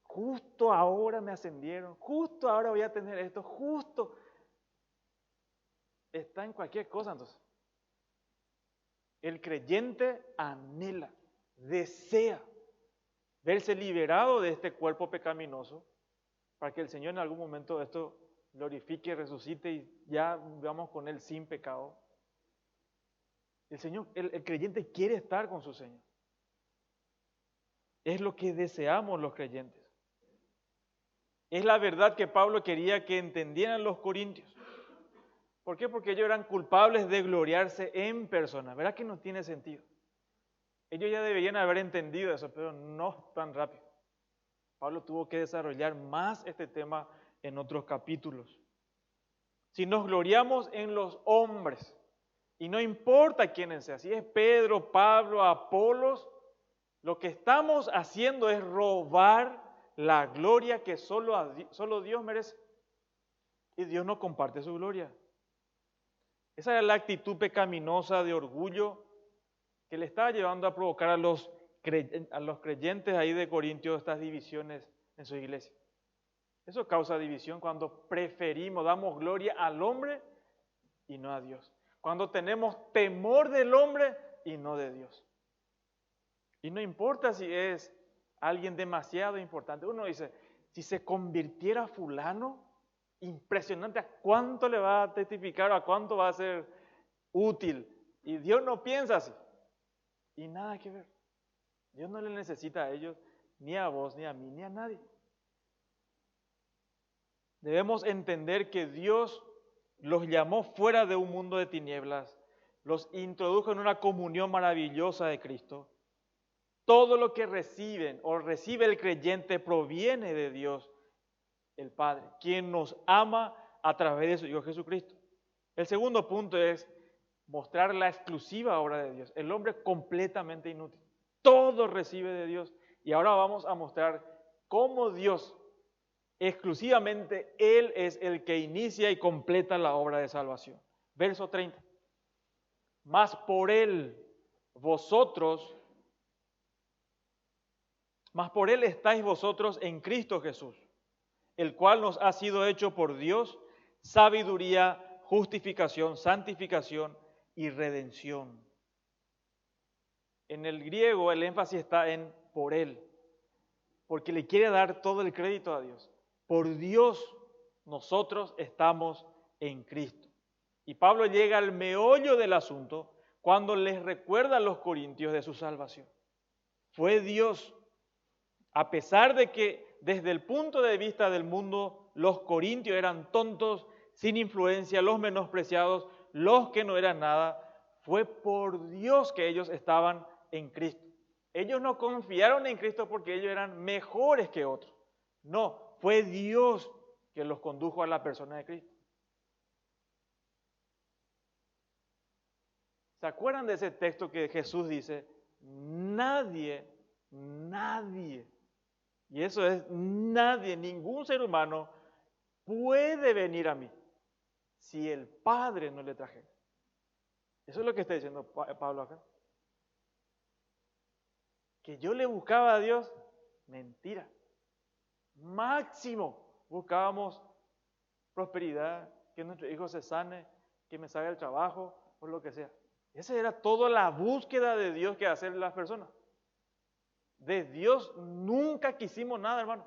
Justo ahora me ascendieron, justo ahora voy a tener esto, justo. Está en cualquier cosa entonces. El creyente anhela, desea verse liberado de este cuerpo pecaminoso para que el Señor en algún momento esto glorifique, resucite y ya vamos con Él sin pecado. El creyente quiere estar con su Señor. Es lo que deseamos los creyentes. Es la verdad que Pablo quería que entendieran los corintios. ¿Por qué? Porque ellos eran culpables de gloriarse en persona. ¿Verdad que no tiene sentido? Ellos ya deberían haber entendido eso, pero no tan rápido. Pablo tuvo que desarrollar más este tema en otros capítulos. Si nos gloriamos en los hombres, y no importa quiénes sean, si es Pedro, Pablo, Apolos, lo que estamos haciendo es robar la gloria que solo Dios merece. Y Dios no comparte su gloria. Esa era la actitud pecaminosa de orgullo que le estaba llevando a provocar a los creyentes ahí de Corintios estas divisiones en su iglesia. Eso causa división cuando preferimos, damos gloria al hombre y no a Dios. Cuando tenemos temor del hombre y no de Dios. Y no importa si es alguien demasiado importante. Uno dice, si se convirtiera fulano, impresionante, ¿a cuánto le va a testificar o a cuánto va a ser útil? Y Dios no piensa así. Y nada que ver. Dios no le necesita a ellos, ni a vos, ni a mí, ni a nadie. Debemos entender que Dios los llamó fuera de un mundo de tinieblas, los introdujo en una comunión maravillosa de Cristo. Todo lo que reciben o recibe el creyente proviene de Dios, el Padre, quien nos ama a través de su Hijo Jesucristo. El segundo punto es mostrar la exclusiva obra de Dios. El hombre completamente inútil. Todo recibe de Dios. Y ahora vamos a mostrar cómo Dios, exclusivamente Él es el que inicia y completa la obra de salvación. Verso 30. Mas por Él estáis vosotros en Cristo Jesús, el cual nos ha sido hecho por Dios sabiduría, justificación, santificación y redención. En el griego el énfasis está en por Él, porque le quiere dar todo el crédito a Dios. Por Dios nosotros estamos en Cristo. Y Pablo llega al meollo del asunto cuando les recuerda a los corintios de su salvación. Fue Dios, a pesar de que desde el punto de vista del mundo los corintios eran tontos, sin influencia, los menospreciados, los que no eran nada, fue por Dios que ellos estaban en Cristo. Ellos no confiaron en Cristo porque ellos eran mejores que otros. No, fue Dios que los condujo a la persona de Cristo. ¿Se acuerdan de ese texto que Jesús dice? Nadie, y eso es nadie, ningún ser humano puede venir a mí si el Padre no le trajera. Eso es lo que está diciendo Pablo acá. Que yo le buscaba a Dios, mentira. Máximo buscábamos prosperidad, que nuestro hijo se sane, que me salga el trabajo o lo que sea. Esa era toda la búsqueda de Dios que hacen las personas. De Dios nunca quisimos nada, hermano.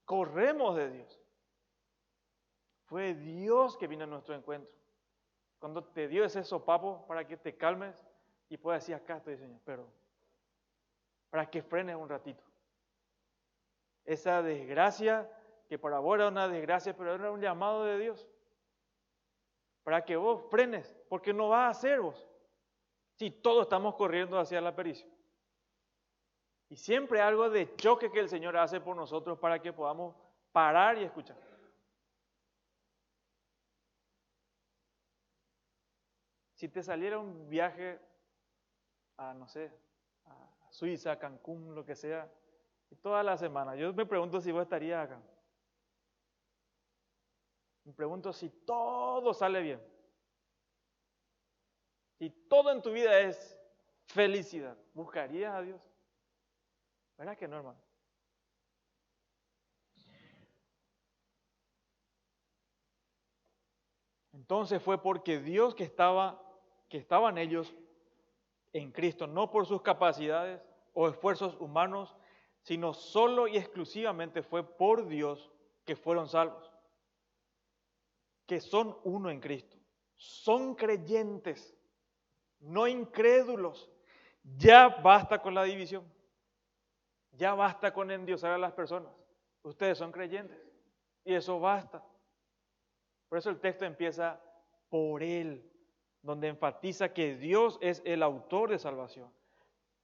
Corremos de Dios. Fue Dios que vino a nuestro encuentro. Cuando te dio ese sopapo para que te calmes y puedas decir, acá estoy, Señor, pero para que frenes un ratito. Esa desgracia, que para vos era una desgracia, pero era un llamado de Dios. Para que vos frenes, porque no vas a hacer vos. Si todos estamos corriendo hacia la pericia. Y siempre algo de choque que el Señor hace por nosotros para que podamos parar y escuchar. Si te saliera un viaje a, no sé, a Suiza, a Cancún, lo que sea, y toda la semana, yo me pregunto si vos estarías acá. Me pregunto si todo sale bien. Si todo en tu vida es felicidad, ¿buscarías a Dios? ¿Verdad que no, hermano? Entonces fue porque Dios que estaban ellos en Cristo, no por sus capacidades o esfuerzos humanos, sino solo y exclusivamente fue por Dios que fueron salvos, que son uno en Cristo, son creyentes, no incrédulos. Ya basta con la división, ya basta con endiosar a las personas. Ustedes son creyentes y eso basta. Por eso el texto empieza por Él, donde enfatiza que Dios es el autor de salvación.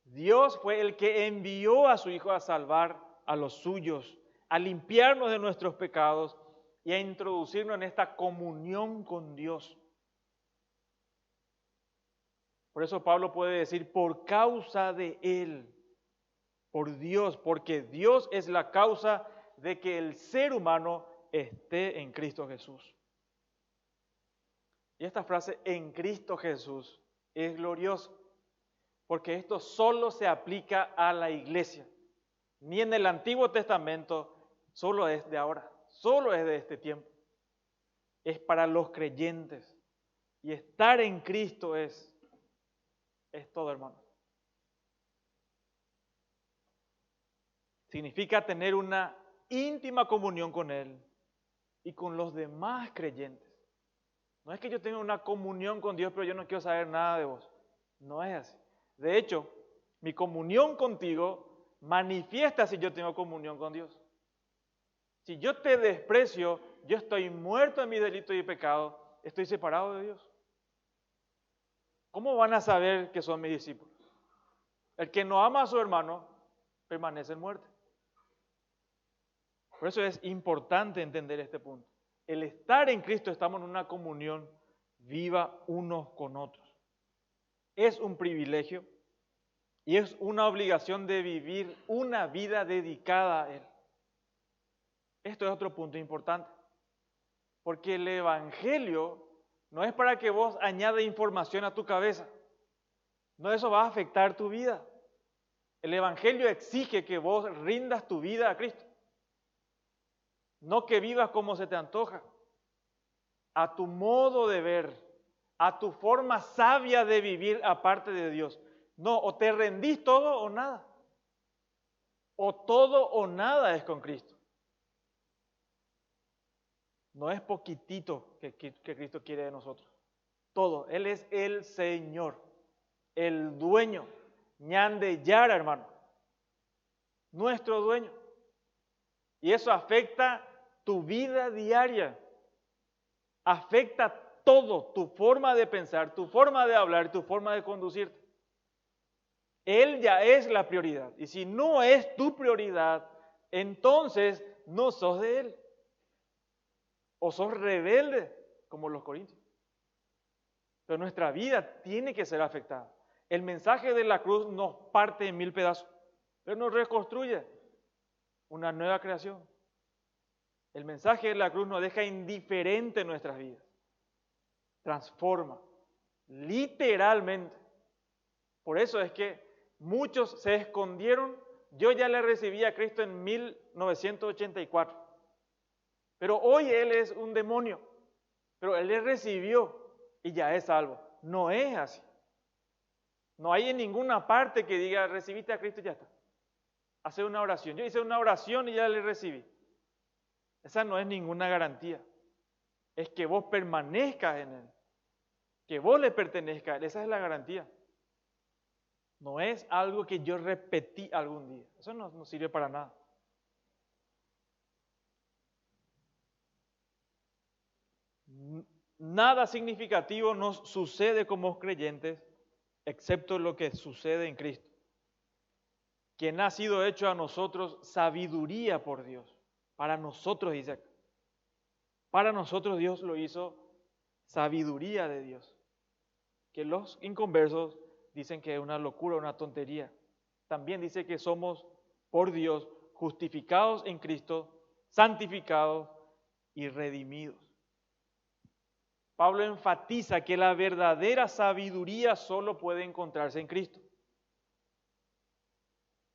Dios fue el que envió a su Hijo a salvar a los suyos, a limpiarnos de nuestros pecados y a introducirnos en esta comunión con Dios. Por eso Pablo puede decir, por causa de Él, por Dios, porque Dios es la causa de que el ser humano esté en Cristo Jesús. Y esta frase, en Cristo Jesús, es gloriosa, porque esto solo se aplica a la iglesia. Ni en el Antiguo Testamento, solo es de ahora, solo es de este tiempo. Es para los creyentes. Y estar en Cristo es todo, hermano. Significa tener una íntima comunión con Él y con los demás creyentes. No es que yo tenga una comunión con Dios, pero yo no quiero saber nada de vos. No es así. De hecho, mi comunión contigo manifiesta si yo tengo comunión con Dios. Si yo te desprecio, yo estoy muerto en mi delito y pecado, estoy separado de Dios. ¿Cómo van a saber que son mis discípulos? El que no ama a su hermano permanece en muerte. Por eso es importante entender este punto. El estar en Cristo, estamos en una comunión viva unos con otros. Es un privilegio y es una obligación de vivir una vida dedicada a Él. Esto es otro punto importante, porque el Evangelio no es para que vos añadas información a tu cabeza. No, eso va a afectar tu vida. El Evangelio exige que vos rindas tu vida a Cristo. No que vivas como se te antoja, a tu modo de ver, a tu forma sabia de vivir aparte de Dios. No, o te rendís todo o nada. O todo o nada es con Cristo. No es poquitito que Cristo quiere de nosotros. Todo. Él es el Señor, el dueño. Ñande Yara, hermano. Nuestro dueño. Y eso afecta tu vida diaria. Afecta todo, tu forma de pensar, tu forma de hablar, tu forma de conducirte. Él ya es la prioridad. Y si no es tu prioridad, entonces no sos de Él. O sos rebelde, como los corintios. Pero nuestra vida tiene que ser afectada. El mensaje de la cruz nos parte en 1000 pedazos, pero nos reconstruye una nueva creación. El mensaje de la cruz nos deja indiferente en nuestras vidas. Transforma, literalmente. Por eso es que muchos se escondieron. Yo ya le recibí a Cristo en 1984. Pero hoy Él es un demonio. Pero Él le recibió y ya es salvo. No es así. No hay en ninguna parte que diga, recibiste a Cristo y ya está. Hacer una oración. Yo hice una oración y ya le recibí. Esa no es ninguna garantía. Es que vos permanezcas en Él. Que vos le pertenezcas a Él. Esa es la garantía. No es algo que yo repetí algún día. Eso no sirve para nada. Nada significativo nos sucede como creyentes, excepto lo que sucede en Cristo, quien ha sido hecho a nosotros sabiduría por Dios. Para nosotros, dice acá. Para nosotros Dios lo hizo sabiduría de Dios. Que los inconversos dicen que es una locura, una tontería. También dice que somos por Dios justificados en Cristo, santificados y redimidos. Pablo enfatiza que la verdadera sabiduría solo puede encontrarse en Cristo.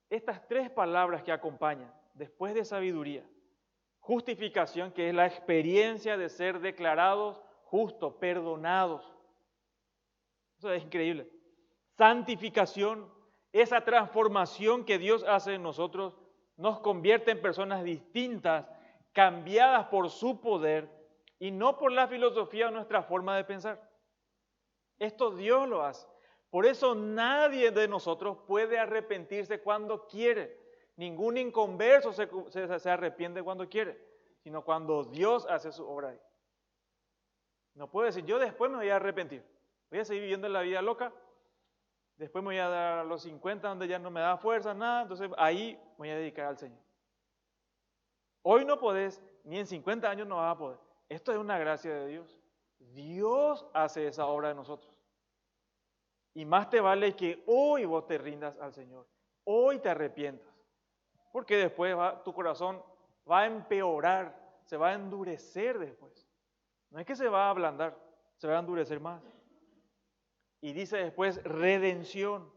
Estas tres palabras que acompañan, después de sabiduría, justificación, que es la experiencia de ser declarados justos, perdonados. Eso es increíble. Santificación, esa transformación que Dios hace en nosotros, nos convierte en personas distintas, cambiadas por su poder y no por la filosofía o nuestra forma de pensar. Esto Dios lo hace. Por eso nadie de nosotros puede arrepentirse cuando quiere. Ningún inconverso se arrepiente cuando quiere, sino cuando Dios hace su obra ahí. No puede decir, yo después me voy a arrepentir. Voy a seguir viviendo la vida loca. Después me voy a dar a los 50 donde ya no me da fuerza, nada. Entonces ahí me voy a dedicar al Señor. Hoy no podés, ni en 50 años no vas a poder. Esto es una gracia de Dios. Dios hace esa obra de nosotros. Y más te vale que hoy vos te rindas al Señor. Hoy te arrepientas. Porque después tu corazón va a empeorar, se va a endurecer después. No es que se va a ablandar, se va a endurecer más. Y dice después redención.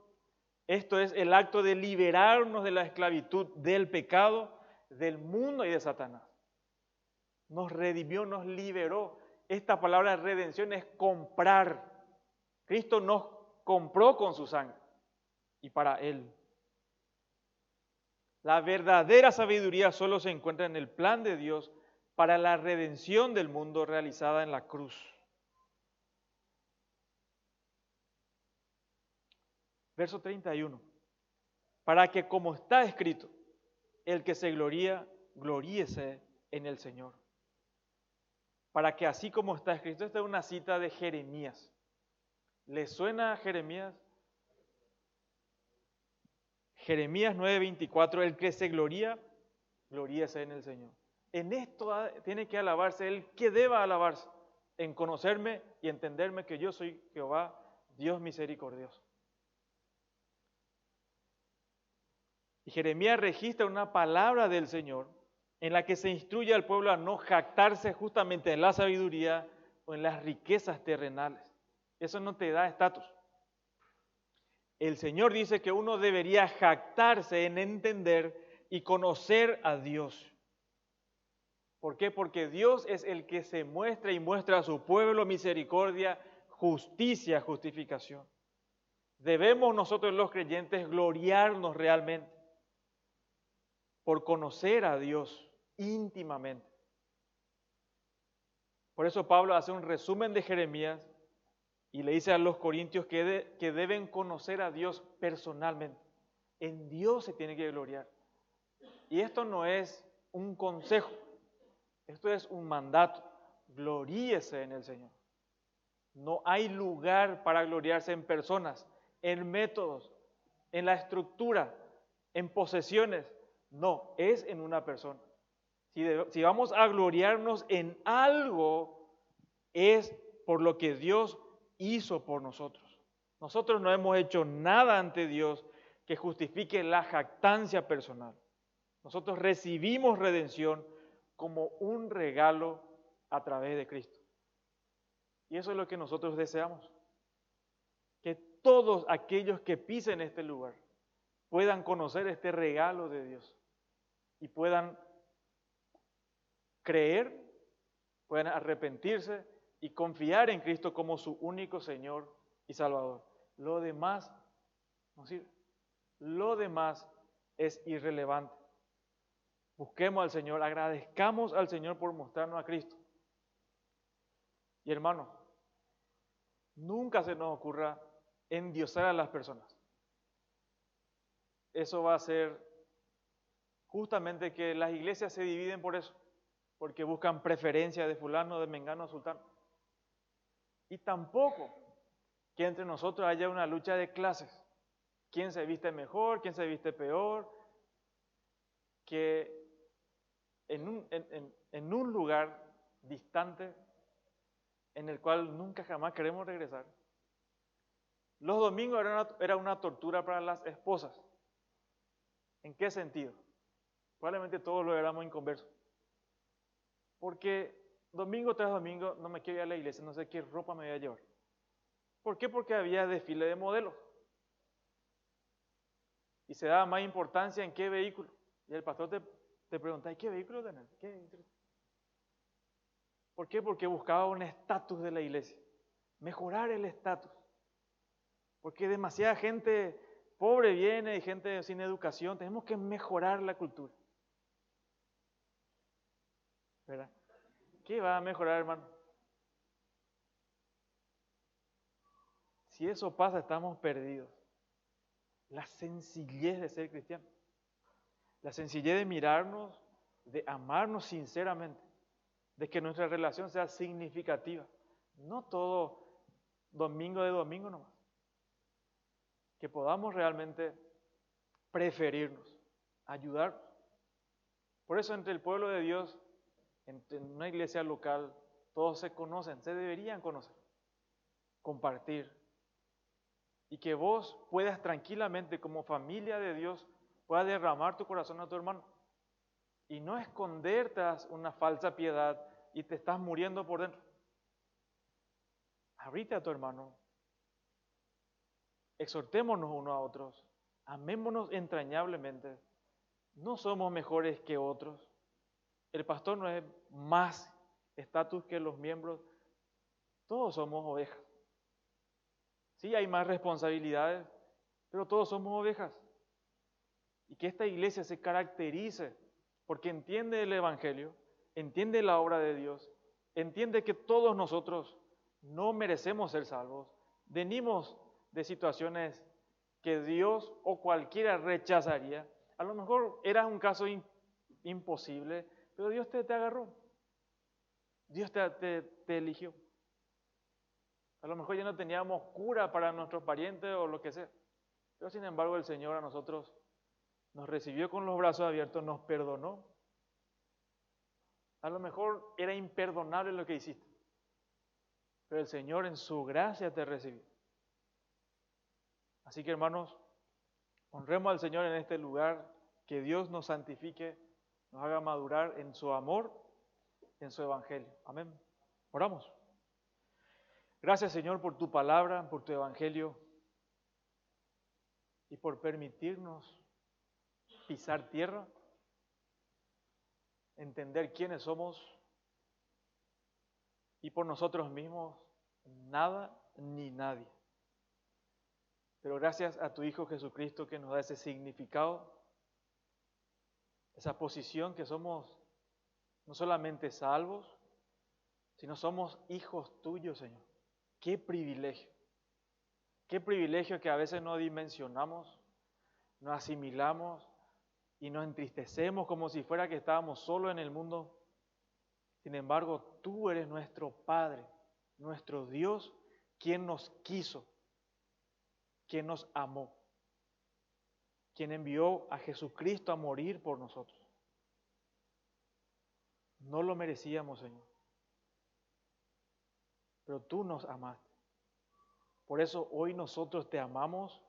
Esto es el acto de liberarnos de la esclavitud del pecado, del mundo y de Satanás. Nos redimió, nos liberó. Esta palabra redención es comprar. Cristo nos compró con su sangre y para Él. La verdadera sabiduría solo se encuentra en el plan de Dios para la redención del mundo realizada en la cruz. Verso 31. Para que como está escrito, el que se gloría, gloríese en el Señor. Para que así como está escrito, esta es una cita de Jeremías. ¿Le suena a Jeremías? Jeremías 9:24, el que se gloría, gloríese en el Señor. En esto tiene que alabarse el que deba alabarse, en conocerme y entenderme que yo soy Jehová, Dios misericordioso. Y Jeremías registra una palabra del Señor en la que se instruye al pueblo a no jactarse justamente en la sabiduría o en las riquezas terrenales. Eso no te da estatus. El Señor dice que uno debería jactarse en entender y conocer a Dios. ¿Por qué? Porque Dios es el que se muestra y muestra a su pueblo misericordia, justicia, justificación. Debemos nosotros los creyentes gloriarnos realmente por conocer a Dios íntimamente. Por eso Pablo hace un resumen de Jeremías y le dice a los corintios que deben conocer a Dios personalmente. En Dios se tiene que gloriar. Y esto no es un consejo, esto es un mandato. Gloríese en el Señor. No hay lugar para gloriarse en personas, en métodos, en la estructura, en posesiones. No, es en una persona. Si vamos a gloriarnos en algo, es por lo que Dios hizo por nosotros. Nosotros no hemos hecho nada ante Dios que justifique la jactancia personal. Nosotros recibimos redención como un regalo a través de Cristo. Y eso es lo que nosotros deseamos. Que todos aquellos que pisen este lugar puedan conocer este regalo de Dios y puedan creer, puedan arrepentirse y confiar en Cristo como su único Señor y Salvador. Lo demás no sirve. Lo demás es irrelevante. Busquemos al Señor, agradezcamos al Señor por mostrarnos a Cristo. Y hermano, nunca se nos ocurra endiosar a las personas. Eso va a ser justamente que las iglesias se dividen por eso, porque buscan preferencia de fulano, de mengano, de sultano. Y tampoco que entre nosotros haya una lucha de clases. ¿Quién se viste mejor? ¿Quién se viste peor? Que en un lugar distante en el cual nunca jamás queremos regresar. Los domingos era una tortura para las esposas. ¿En qué sentido? Probablemente todos lo éramos inconversos. Porque domingo tras domingo no me quiero ir a la iglesia, no sé qué ropa me voy a llevar. ¿Por qué? Porque había desfile de modelos. Y se daba más importancia en qué vehículo. Y el pastor te preguntaba, ¿qué vehículo tenés? ¿Por qué? Porque buscaba un estatus de la iglesia. Mejorar el estatus. Porque demasiada gente pobre viene y gente sin educación. Tenemos que mejorar la cultura. ¿Verdad? ¿Qué va a mejorar, hermano? Si eso pasa, estamos perdidos. La sencillez de ser cristiano. La sencillez de mirarnos, de amarnos sinceramente, de que nuestra relación sea significativa. No todo domingo de domingo nomás. Que podamos realmente preferirnos, ayudarnos. Por eso entre el pueblo de Dios, en una iglesia local, todos se conocen, se deberían conocer, compartir. Y que vos puedas tranquilamente, como familia de Dios, puedas derramar tu corazón a tu hermano. Y no esconder tras una falsa piedad y te estás muriendo por dentro. Abrite a tu hermano. Exhortémonos unos a otros. Amémonos entrañablemente. No somos mejores que otros. El pastor no es más estatus que los miembros. Todos somos ovejas. Sí, hay más responsabilidades, pero todos somos ovejas. Y que esta iglesia se caracterice porque entiende el Evangelio, entiende la obra de Dios, entiende que todos nosotros no merecemos ser salvos. Venimos de situaciones que Dios o cualquiera rechazaría. A lo mejor era un caso imposible, pero Dios te agarró. Dios te eligió. A lo mejor ya no teníamos cura para nuestros parientes o lo que sea. Pero sin embargo el Señor a nosotros nos recibió con los brazos abiertos, nos perdonó. A lo mejor era imperdonable lo que hiciste, pero el Señor en su gracia te recibió. Así que hermanos, honremos al Señor en este lugar, que Dios nos santifique, nos haga madurar en su amor, en su evangelio. Amén. Oramos. Gracias Señor por tu palabra, por tu evangelio y por permitirnos pisar tierra, entender quiénes somos y por nosotros mismos nada ni nadie. Pero gracias a tu Hijo Jesucristo que nos da ese significado, esa posición que somos no solamente salvos, sino somos hijos tuyos, Señor. Qué privilegio que a veces no dimensionamos, no asimilamos y nos entristecemos como si fuera que estábamos solos en el mundo. Sin embargo, tú eres nuestro Padre, nuestro Dios, quien nos quiso, quien nos amó, quien envió a Jesucristo a morir por nosotros. No lo merecíamos, Señor, pero tú nos amaste. Por eso hoy nosotros te amamos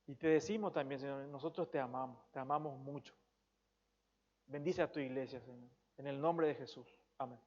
y te decimos también, Señor, nosotros te amamos mucho. Bendice a tu iglesia, Señor, en el nombre de Jesús. Amén.